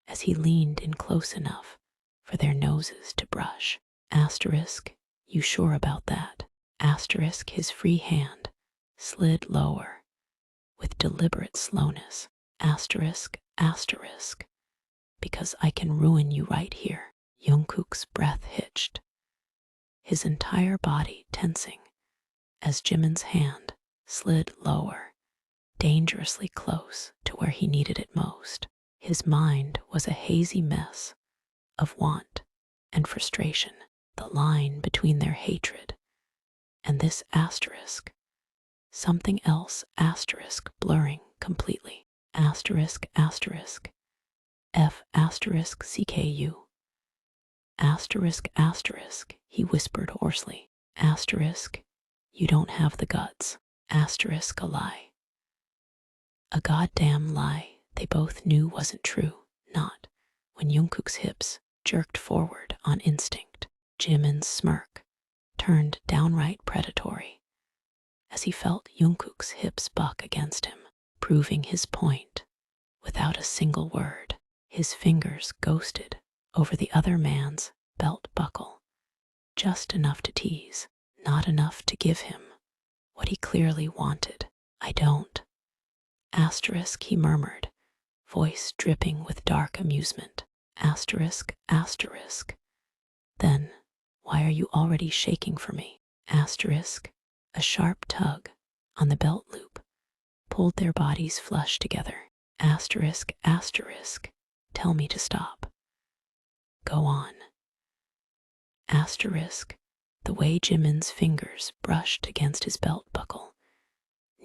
as he leaned in close enough for their noses to brush. Asterisk, you sure about that? Asterisk, his free hand slid lower with deliberate slowness. Asterisk, asterisk, because I can ruin you right here. Jungkook's breath hitched, his entire body tensing as Jimin's hand slid lower, dangerously close to where he needed it most. His mind was a hazy mess of want and frustration, the line between their hatred and this asterisk, something else asterisk blurring completely. Asterisk asterisk, F asterisk CKU. Asterisk asterisk, he whispered hoarsely. Asterisk, you don't have the guts. Asterisk, a lie. A goddamn lie they both knew wasn't true. Not when Jungkook's hips jerked forward on instinct. Jimin's smirk turned downright predatory as he felt Jungkook's hips buck against him, proving his point without a single word. His fingers ghosted over the other man's belt buckle, just enough to tease, not enough to give him what he clearly wanted. I don't. Asterisk, he murmured, voice dripping with dark amusement. Asterisk, asterisk. Then, why are you already shaking for me? Asterisk, a sharp tug on the belt loop pulled their bodies flush together. Asterisk, asterisk, tell me to stop. Go on. Asterisk, the way Jimin's fingers brushed against his belt buckle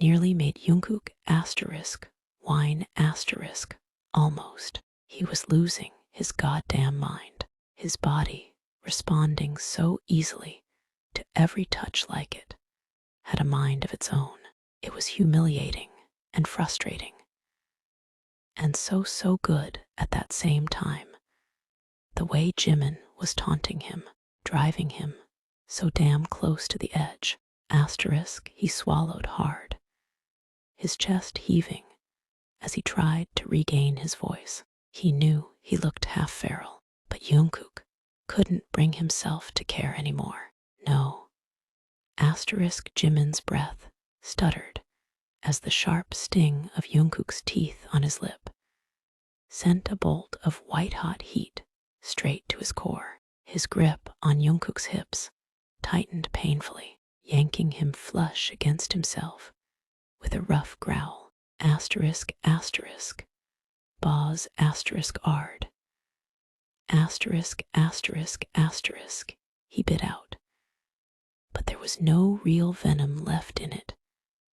nearly made Jungkook asterisk whine asterisk almost. He was losing his goddamn mind, his body responding so easily to every touch like it had a mind of its own. It was humiliating and frustrating, and so good at that same time. The way Jimin was taunting him, driving him so damn close to the edge. Asterisk, he swallowed hard, his chest heaving as he tried to regain his voice. He knew he looked half feral, but Jungkook couldn't bring himself to care anymore. No. Asterisk, Jimin's breath stuttered as the sharp sting of Jungkook's teeth on his lip sent a bolt of white-hot heat straight to his core. His grip on Jungkook's hips tightened painfully, yanking him flush against himself with a rough growl. Asterisk, asterisk, boss asterisk ard. Asterisk, asterisk, asterisk, he bit out. But there was no real venom left in it,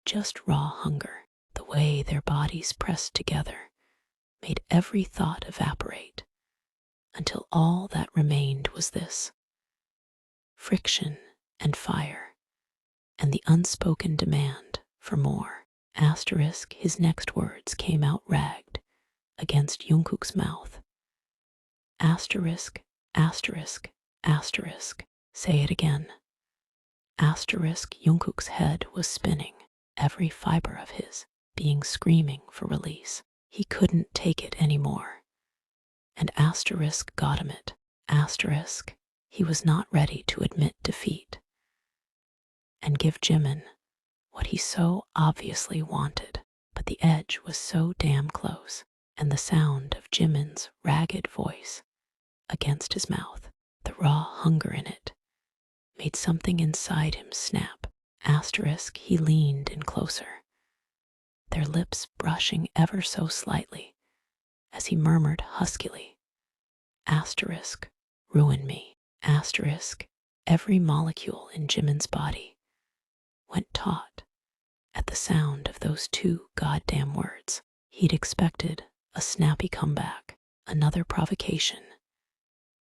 just raw hunger. The way their bodies pressed together made every thought evaporate, until all that remained was this: friction and fire, and the unspoken demand for more. Asterisk, his next words came out ragged against Jungkook's mouth. Asterisk, asterisk, asterisk, say it again. Asterisk, Jungkook's head was spinning, every fiber of his being screaming for release. He couldn't take it anymore, and asterisk got him it. Asterisk, he was not ready to admit defeat and give Jimin what he so obviously wanted. But the edge was so damn close, and the sound of Jimin's ragged voice against his mouth, the raw hunger in it, made something inside him snap. Asterisk, he leaned in closer, their lips brushing ever so slightly, as he murmured huskily, asterisk, ruin me. Asterisk, every molecule in Jimin's body went taut at the sound of those two goddamn words. He'd expected a snappy comeback, another provocation,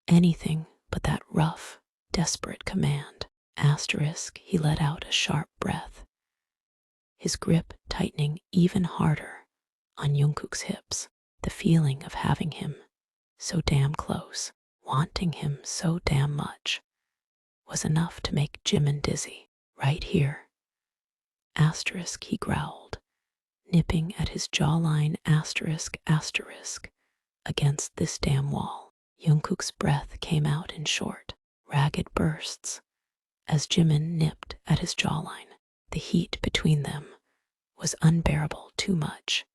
anything but that rough, desperate command. Asterisk, he let out a sharp breath, his grip tightening even harder on Jungkook's hips. The feeling of having him so damn close, wanting him so damn much, was enough to make Jimin dizzy. Right here. Asterisk, he growled, nipping at his jawline. Asterisk, asterisk, against this damn wall. Jungkook's breath came out in short, ragged bursts as Jimin nipped at his jawline. The heat between them was unbearable, too much,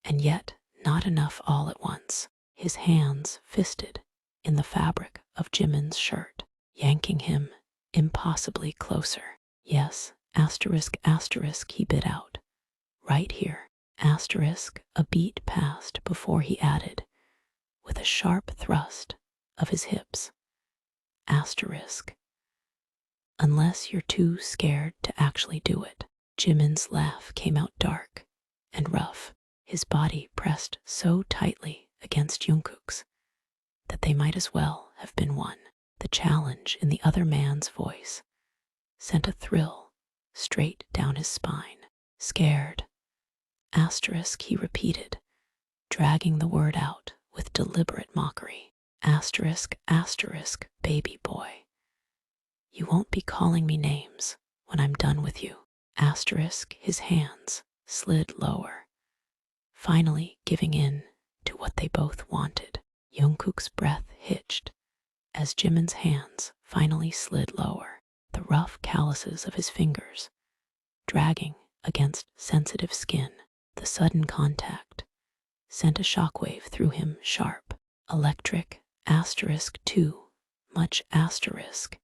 and yet not enough all at once. His hands fisted in the fabric of Jimin's shirt, yanking him impossibly closer. Yes, asterisk, asterisk, he bit out. Right here. Asterisk, a beat passed before he added, with a sharp thrust of his hips. Asterisk, unless you're too scared to actually do it. Jimin's laugh came out dark and rough, his body pressed so tightly against Jungkook's that they might as well have been one. The challenge in the other man's voice sent a thrill straight down his spine. Scared. Asterisk, he repeated, dragging the word out with deliberate mockery. Asterisk, asterisk, baby boy. You won't be calling me names when I'm done with you. Asterisk, his hands slid lower, finally giving in to what they both wanted. Jungkook's breath hitched as Jimin's hands finally slid lower, the rough calluses of his fingers dragging against sensitive skin. The sudden contact sent a shockwave through him, sharp, electric. Asterisk, too much. Asterisk,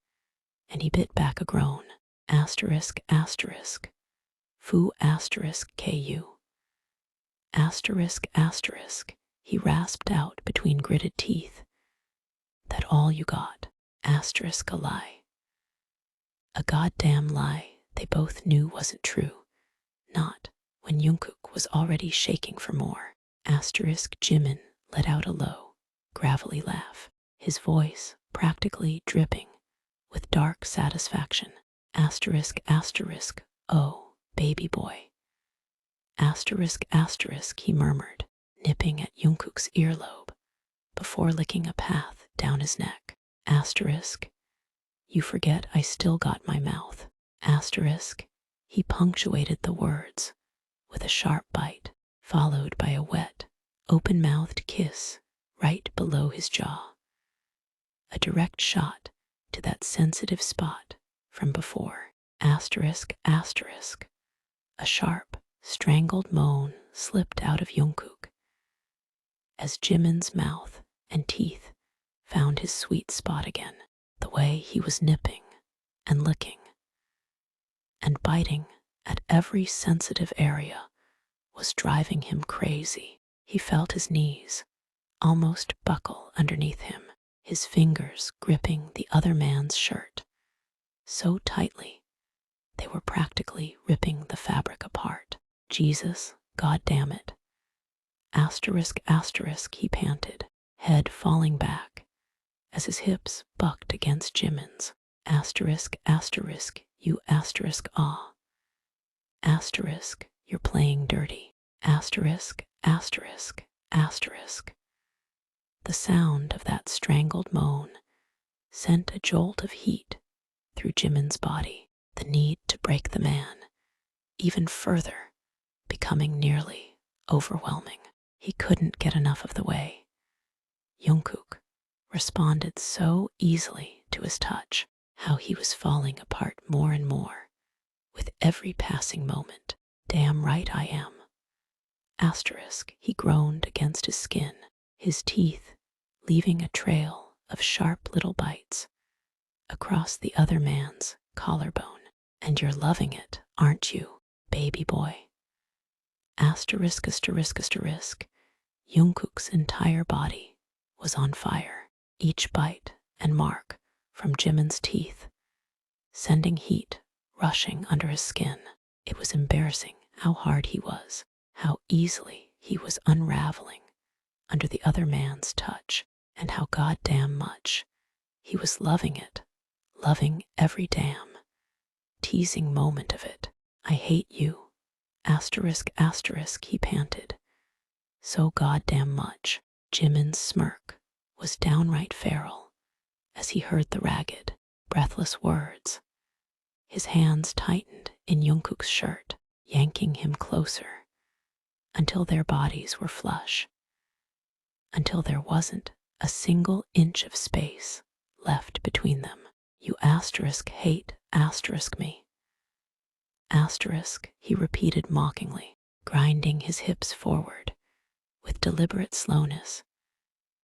and he bit back a groan. Asterisk, asterisk, foo. Asterisk, ku. Asterisk, asterisk, he rasped out between gritted teeth. That all you got. Asterisk, a lie. A goddamn lie they both knew wasn't true. Not when Jungkook was already shaking for more. Asterisk, Jimin let out a low, gravelly laugh, his voice practically dripping with dark satisfaction. Asterisk, asterisk, oh, baby boy. Asterisk, asterisk, he murmured, nipping at Jungkook's earlobe before licking a path down his neck. Asterisk, you forget I still got my mouth. Asterisk, he punctuated the words with a sharp bite, followed by a wet, open-mouthed kiss right below his jaw. A direct shot to that sensitive spot from before. Asterisk, asterisk, a sharp, strangled moan slipped out of Jungkook as Jimin's mouth and teeth found his sweet spot again. The way he was nipping and licking and biting at every sensitive area was driving him crazy. He felt his knees almost buckle underneath him, his fingers gripping the other man's shirt so tightly they were practically ripping the fabric apart. Jesus, God damn it. Asterisk, asterisk, he panted, head falling back as his hips bucked against Jimin's. Asterisk, asterisk, you asterisk, ah. Asterisk, you're playing dirty. Asterisk, asterisk, asterisk. The sound of that strangled moan sent a jolt of heat through Jimin's body, the need to break the man even further becoming nearly overwhelming. He couldn't get enough of the way Jungkook responded so easily to his touch, how he was falling apart more and more with every passing moment. Damn right I am. Asterisk, he groaned against his skin, his teeth leaving a trail of sharp little bites across the other man's collarbone. And you're loving it, aren't you, baby boy? Asterisk, asterisk, asterisk. Jungkook's entire body was on fire, each bite and mark from Jimin's teeth, sending heat rushing under his skin. It was embarrassing how hard he was, how easily he was unraveling under the other man's touch, and how goddamn much he was loving it, loving every damn teasing moment of it. I hate you, asterisk, asterisk, he panted. So goddamn much. Jimin's smirk was downright feral as he heard the ragged, breathless words. His hands tightened in Jungkook's shirt, yanking him closer until their bodies were flush, until there wasn't a single inch of space left between them. You asterisk hate asterisk me. Asterisk, he repeated mockingly, grinding his hips forward with deliberate slowness,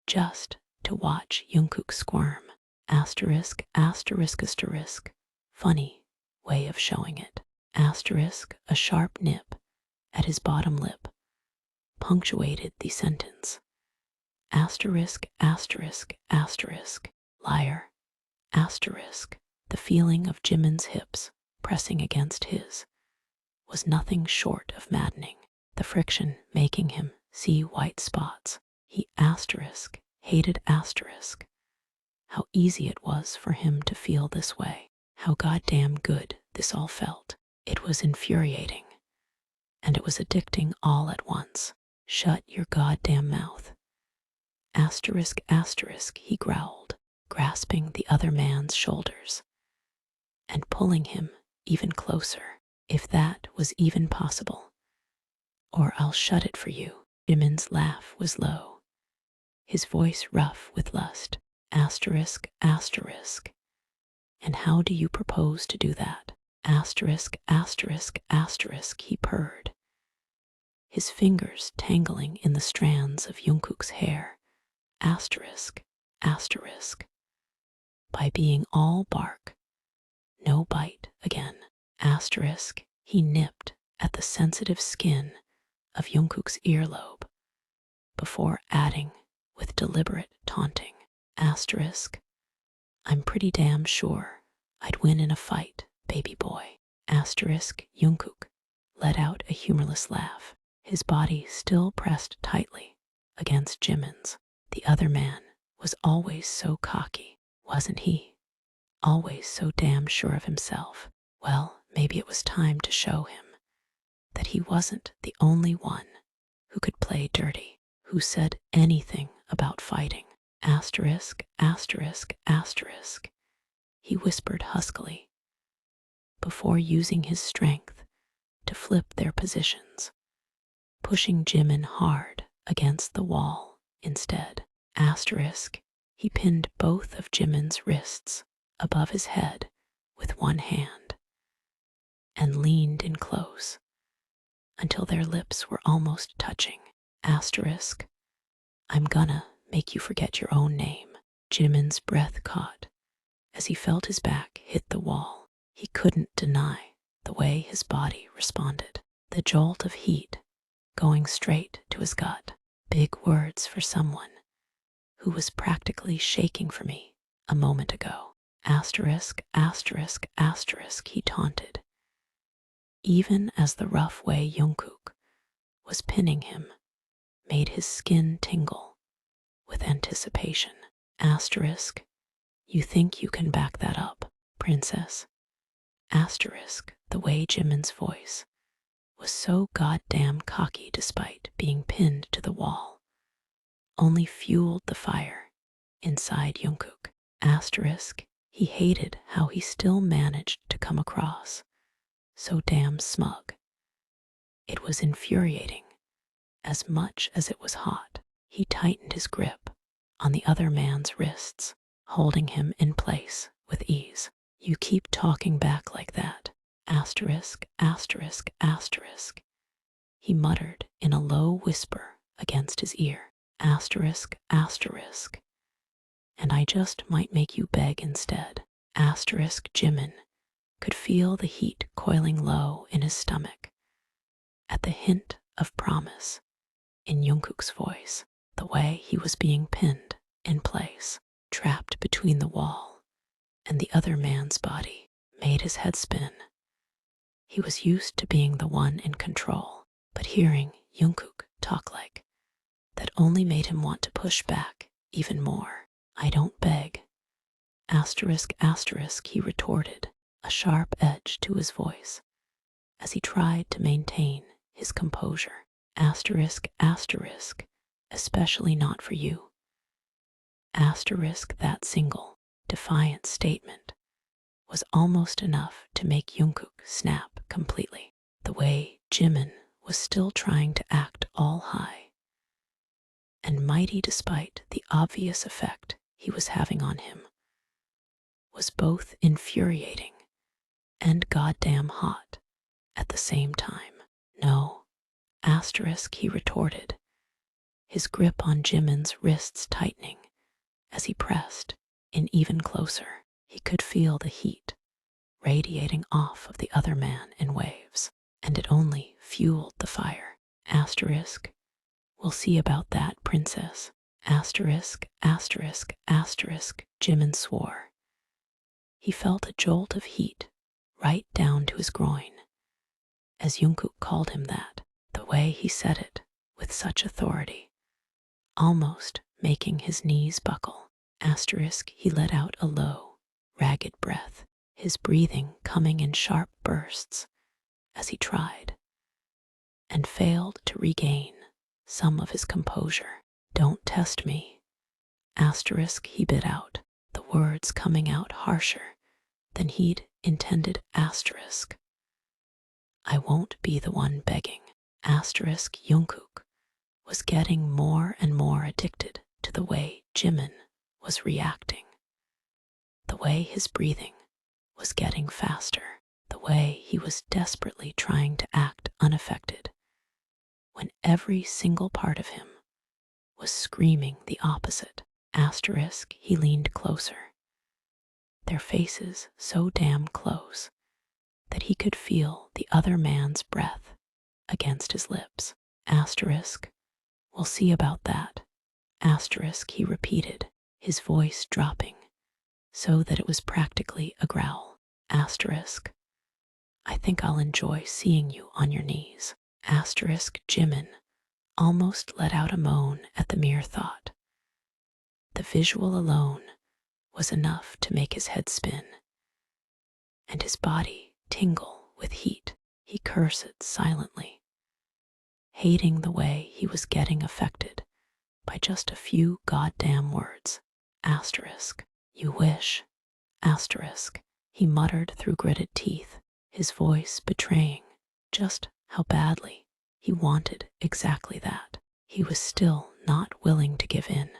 just to watch Jungkook squirm. Asterisk, asterisk, asterisk. Funny way of showing it. Asterisk, a sharp nip at his bottom lip punctuated the sentence. Asterisk, asterisk, asterisk. Liar. Asterisk, the feeling of Jimin's hips pressing against his was nothing short of maddening, the friction making him see white spots. He asterisk hated asterisk. How easy it was for him to feel this way. How goddamn good this all felt. It was infuriating. And it was addicting all at once. Shut your goddamn mouth. Asterisk, asterisk, he growled, grasping the other man's shoulders and pulling him even closer, if that was even possible. Or I'll shut it for you. Jimin's laugh was low, his voice rough with lust. Asterisk, asterisk. And how do you propose to do that? Asterisk, asterisk, asterisk, he purred, his fingers tangling in the strands of Jungkook's hair. Asterisk, asterisk. By being all bark, no bite again. Asterisk, he nipped at the sensitive skin of Jungkook's earlobe before adding with deliberate taunting. Asterisk, I'm pretty damn sure I'd win in a fight, baby boy. Asterisk, Jungkook let out a humorless laugh, his body still pressed tightly against Jimin's. The other man was always so cocky, wasn't he? Always so damn sure of himself. Well, maybe it was time to show him that he wasn't the only one who could play dirty, who said anything about fighting. Asterisk, asterisk, asterisk, he whispered huskily, before using his strength to flip their positions, pushing Jimin hard against the wall instead. Asterisk, he pinned both of Jimin's wrists above his head with one hand and leaned in close until their lips were almost touching. Asterisk, I'm gonna make you forget your own name. Jimin's breath caught as he felt his back hit the wall. He couldn't deny the way his body responded. The jolt of heat going straight to his gut. Big words for someone who was practically shaking for me a moment ago. Asterisk, asterisk, asterisk, he taunted, even as the rough way Jungkook was pinning him made his skin tingle with anticipation. Asterisk, you think you can back that up, princess? Asterisk, the way Jimin's voice was so goddamn cocky despite being pinned to the wall, only fueled the fire inside Jungkook. Asterisk, he hated how he still managed to come across so damn smug. It was infuriating as much as it was hot. He tightened his grip on the other man's wrists, holding him in place with ease. You keep talking back like that, Asterisk, asterisk, asterisk. He muttered in a low whisper against his ear. Asterisk, asterisk. And I just might make you beg instead. Asterisk Jimin could feel the heat coiling low in his stomach at the hint of promise in Jungkook's voice, the way he was being pinned in place, trapped between the wall and the other man's body, made his head spin. He was used to being the one in control, but hearing Jungkook talk like that only made him want to push back even more. I don't beg. Asterisk, asterisk, he retorted, a sharp edge to his voice, as he tried to maintain his composure. Asterisk, asterisk, especially not for you. Asterisk, that single, defiant statement was almost enough to make Jungkook snap completely. The way Jimin was still trying to act all high and mighty despite the obvious effect he was having on him was both infuriating and goddamn hot at the same time. No, asterisk, he retorted, his grip on Jimin's wrists tightening as he pressed in even closer. He could feel the heat radiating off of the other man in waves, and it only fueled the fire. Asterisk, we'll see about that, princess. Asterisk, asterisk, asterisk, Jimin swore. He felt a jolt of heat right down to his groin as Jungkook called him that, the way he said it with such authority, almost making his knees buckle. Asterisk, he let out a low, ragged breath, his breathing coming in sharp bursts as he tried and failed to regain some of his composure. Don't test me. Asterisk, he bit out, the words coming out harsher than he'd intended. Asterisk, I won't be the one begging. Asterisk, Jungkook was getting more and more addicted to the way Jimin was reacting, the way his breathing was getting faster, the way he was desperately trying to act unaffected when every single part of him was screaming the opposite. Asterisk, he leaned closer, their faces so damn close that he could feel the other man's breath against his lips. Asterisk, we'll see about that. Asterisk, he repeated, his voice dropping so that it was practically a growl. Asterisk, I think I'll enjoy seeing you on your knees. Asterisk, Jimin almost let out a moan at the mere thought. The visual alone was enough to make his head spin and his body tingle with heat. He cursed silently, hating the way he was getting affected by just a few goddamn words. Asterisk, you wish. Asterisk, he muttered through gritted teeth, his voice betraying just how badly he wanted exactly that. He was still not willing to give in.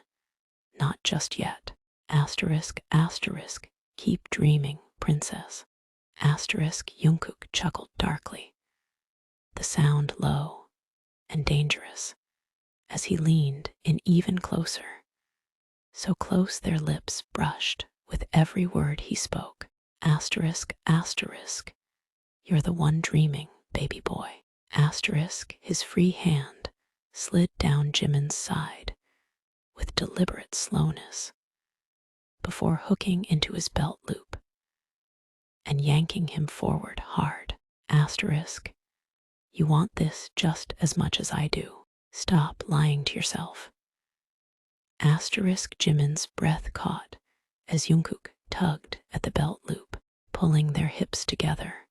Not just yet. Asterisk, asterisk, keep dreaming, princess. Asterisk, Jungkook chuckled darkly, the sound low and dangerous as he leaned in even closer, so close their lips brushed with every word he spoke. Asterisk, asterisk, you're the one dreaming, baby boy. Asterisk, his free hand slid down Jimin's side with deliberate slowness before hooking into his belt loop and yanking him forward hard. Asterisk, you want this just as much as I do. Stop lying to yourself. Asterisk, Jimin's breath caught as Jungkook tugged at the belt loop, pulling their hips together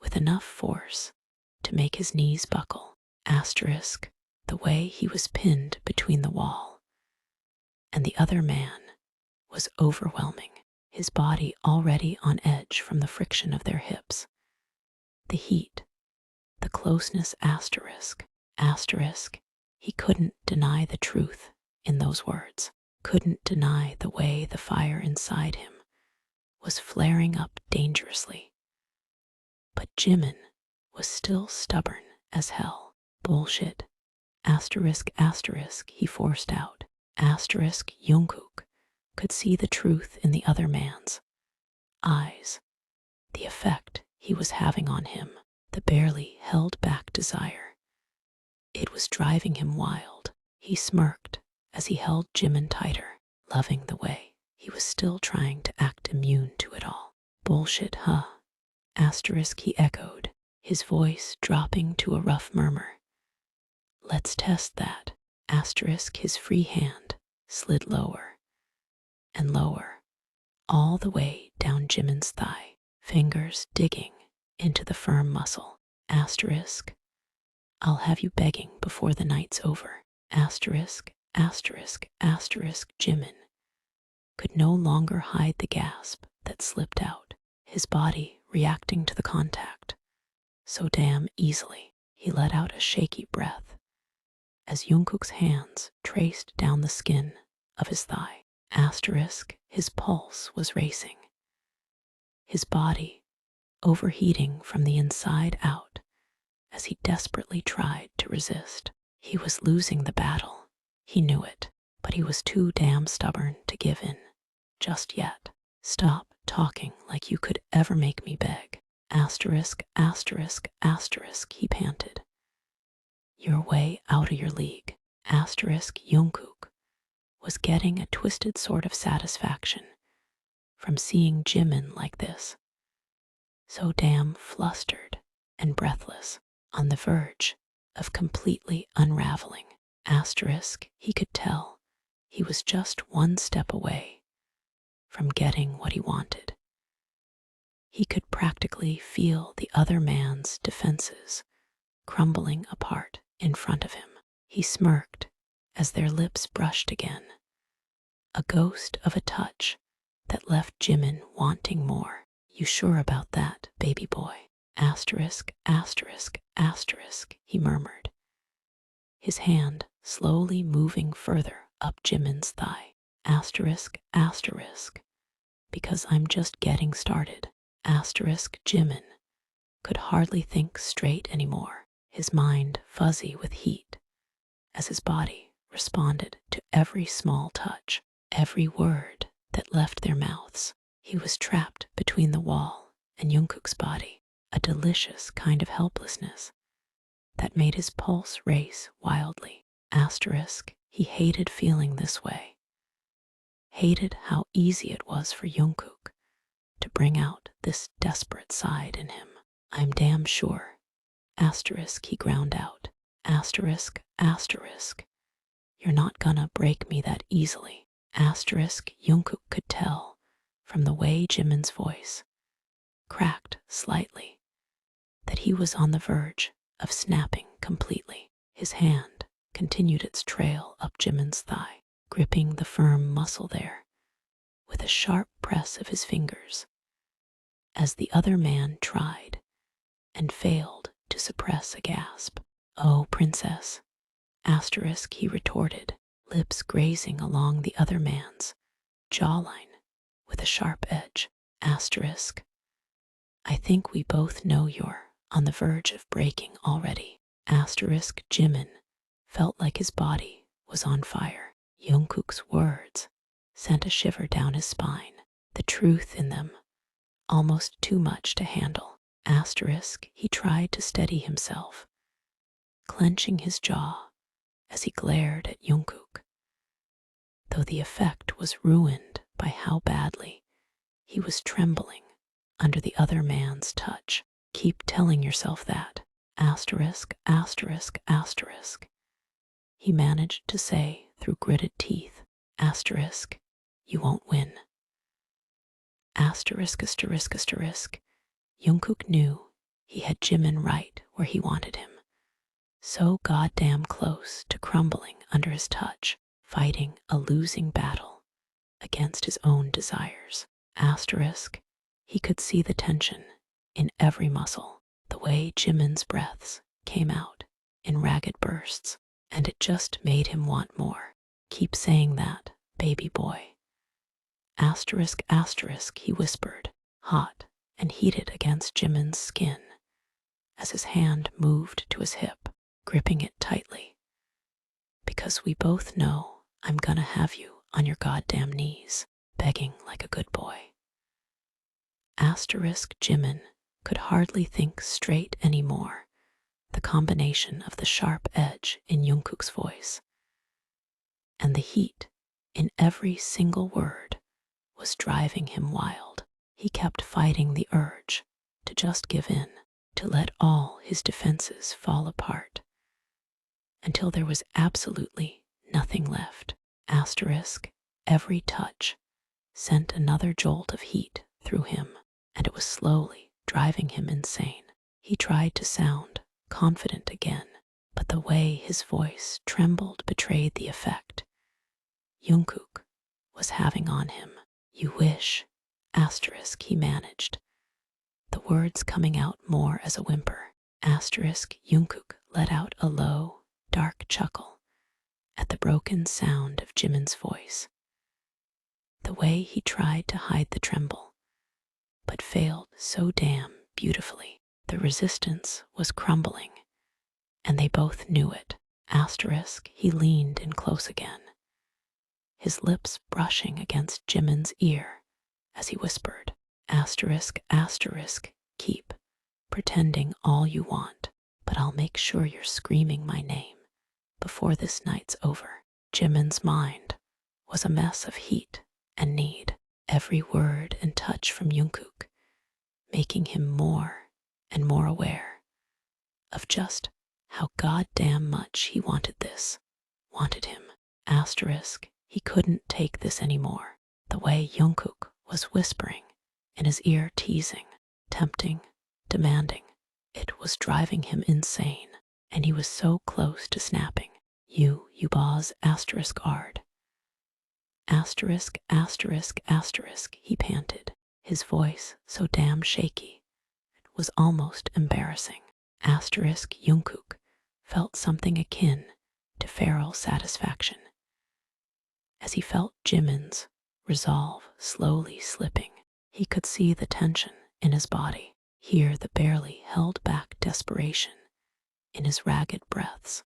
with enough force to make his knees buckle. Asterisk, the way he was pinned between the wall and the other man was overwhelming, his body already on edge from the friction of their hips. The heat, the closeness. Asterisk, asterisk, he couldn't deny the truth in those words, couldn't deny the way the fire inside him was flaring up dangerously. But Jimin was still stubborn as hell. Bullshit. Asterisk, asterisk, he forced out. Asterisk, JIKOOK could see the truth in the other man's eyes. The effect he was having on him, the barely held back desire. It was driving him wild. He smirked as he held Jimin tighter, loving the way he was still trying to act immune to it all. Bullshit, huh? Asterisk, he echoed, his voice dropping to a rough murmur. Let's test that. Asterisk, his free hand slid lower and lower, all the way down Jimin's thigh, fingers digging into the firm muscle. Asterisk, I'll have you begging before the night's over. Asterisk, asterisk, asterisk, Jimin could no longer hide the gasp that slipped out, his body reacting to the contact so damn easily. He let out a shaky breath as JIKOOK's hands traced down the skin of his thigh. Asterisk, his pulse was racing, his body overheating from the inside out as he desperately tried to resist. He was losing the battle. He knew it, but he was too damn stubborn to give in just yet. Stop talking like you could ever make me beg. Asterisk, asterisk, asterisk, he panted. You're way out of your league. Asterisk, JIKOOK was getting a twisted sort of satisfaction from seeing Jimin like this, so damn flustered and breathless, on the verge of completely unraveling. Asterisk, he could tell he was just one step away from getting what he wanted. He could practically feel the other man's defenses crumbling apart in front of him. He smirked as their lips brushed again, a ghost of a touch that left Jimin wanting more. You sure about that, baby boy? Asterisk, asterisk, asterisk, he murmured, his hand slowly moving further up Jimin's thigh. Asterisk, asterisk, because I'm just getting started. Asterisk, Jimin could hardly think straight anymore, his mind fuzzy with heat as his body responded to every small touch, every word that left their mouths. He was trapped between the wall and JIKOOK's body, a delicious kind of helplessness that made his pulse race wildly. Asterisk, he hated feeling this way, hated how easy it was for JIKOOK to bring out this desperate side in him. I'm damn sure. Asterisk, he ground out. Asterisk, asterisk, you're not gonna break me that easily. Asterisk, JIKOOK could tell from the way Jimin's voice cracked slightly that he was on the verge of snapping completely. His hand continued its trail up Jimin's thigh, gripping the firm muscle there with a sharp press of his fingers as the other man tried and failed to suppress a gasp. Oh, princess. Asterisk, he retorted, lips grazing along the other man's jawline with a sharp edge. Asterisk, I think we both know you're on the verge of breaking already. Asterisk, Jimin felt like his body was on fire. JIKOOK's words sent a shiver down his spine, the truth in them almost too much to handle. Asterisk, he tried to steady himself, clenching his jaw as he glared at JIKOOK, though the effect was ruined by how badly he was trembling under the other man's touch. Keep telling yourself that. Asterisk, asterisk, asterisk, he managed to say through gritted teeth. Asterisk, you won't win. Asterisk, asterisk, asterisk. JIKOOK knew he had Jimin right where he wanted him, so goddamn close to crumbling under his touch, fighting a losing battle against his own desires. Asterisk, he could see the tension in every muscle, the way Jimin's breaths came out in ragged bursts, and it just made him want more. Keep saying that, baby boy. Asterisk, asterisk, he whispered, hot and heated against Jimin's skin. as his hand moved to his hip, gripping it tightly. "Because we both know I'm gonna have you on your goddamn knees, begging like a good boy." Jimin could hardly think straight anymore. The combination of the sharp edge in Jungkook's voice and the heat in every single word was driving him wild. He kept fighting the urge to just give in, to let all his defenses fall apart, until there was absolutely nothing left. Every touch sent another jolt of heat through him, and it was slowly driving him insane. He tried to sound confident again, but the way his voice trembled betrayed the effect Jungkook was having on him. "You wish," he managed, the words coming out more as a whimper. Jungkook let out a low, dark chuckle at the broken sound of Jimin's voice. The way he tried to hide the tremble, but failed so damn beautifully. The resistance was crumbling, and they both knew it. He leaned in close again, his lips brushing against Jimin's ear as he whispered, "Keep pretending all you want, but I'll make sure you're screaming my name before this night's over." Jimin's mind was a mess of heat and need, every word and touch from Jungkook making him more and more aware of just how goddamn much he wanted him. He couldn't take this anymore. The way Jungkook was whispering in his ear, teasing, tempting, demanding, it was driving him insane, and he was so close to snapping. You boss *ard. He panted, his voice so damn shaky it was almost embarrassing. Jungkook felt something akin to feral satisfaction as he felt Jimin's resolve slowly slipping. He could see the tension in his body, hear the barely held back desperation in his ragged breaths.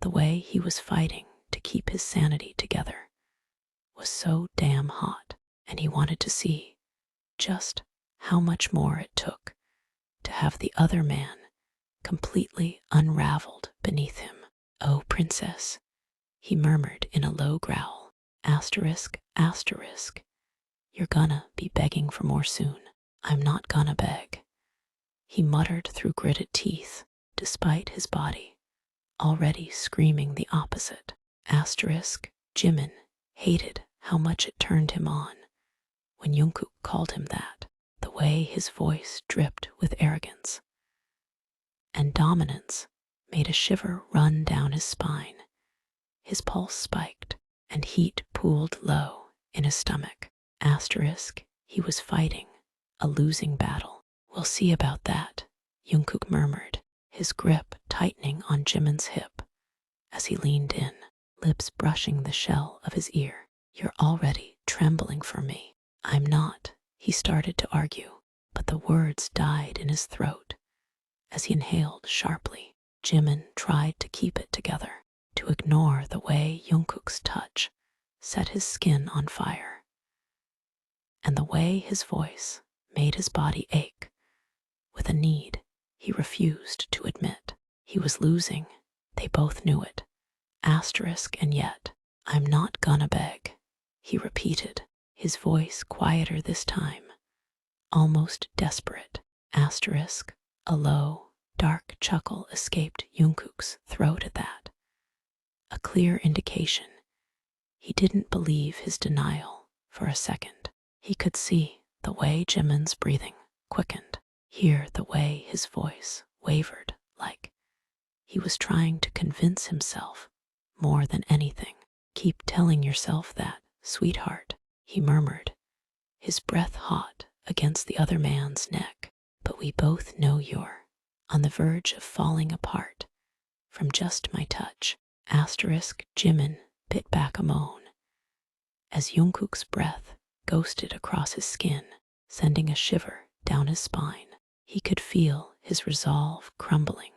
The way he was fighting to keep his sanity together was so damn hot, and he wanted to see just how much more it took to have the other man completely unraveled beneath him. "Oh, princess," he murmured in a low growl, "you're gonna be begging for more soon." "I'm not gonna beg," he muttered through gritted teeth, despite his body already screaming the opposite. Jimin hated how much it turned him on when Jungkook called him that, the way his voice dripped with arrogance and dominance made a shiver run down his spine. His pulse spiked, and heat pooled low in his stomach. He was fighting a losing battle. "We'll see about that," Jungkook murmured, his grip tightening on Jimin's hip as he leaned in, lips brushing the shell of his ear. "You're already trembling for me." "I'm not," he started to argue, but the words died in his throat as he inhaled sharply. Jimin tried to keep it together, to ignore the way Jungkook's touch set his skin on fire, and the way his voice made his body ache with a need he refused to admit. He was losing, they both knew it. And yet, "I'm not gonna beg," he repeated, his voice quieter this time, almost desperate. A low, dark chuckle escaped Jungkook's throat at that, a clear indication he didn't believe his denial for a second. He could see the way Jimin's breathing quickened, hear the way his voice wavered, like he was trying to convince himself more than anything. "Keep telling yourself that, sweetheart," he murmured, his breath hot against the other man's neck. "But we both know you're on the verge of falling apart from just my touch." Jimin bit back a moan as Jungkook's breath ghosted across his skin, sending a shiver down his spine. He could feel his resolve crumbling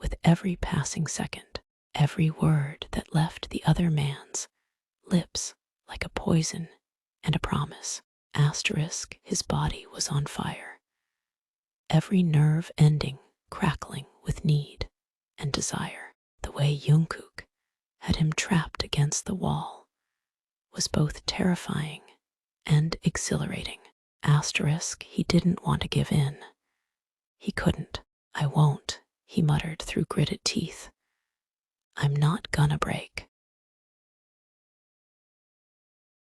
with every passing second, every word that left the other man's lips like a poison and a promise. Asterisk, his body was on fire, every nerve ending crackling with need and desire. The way JIKOOK had him trapped against the wall was both terrifying and exhilarating. Asterisk, he didn't want to give in. He couldn't. I won't, he muttered through gritted teeth. I'm not gonna break.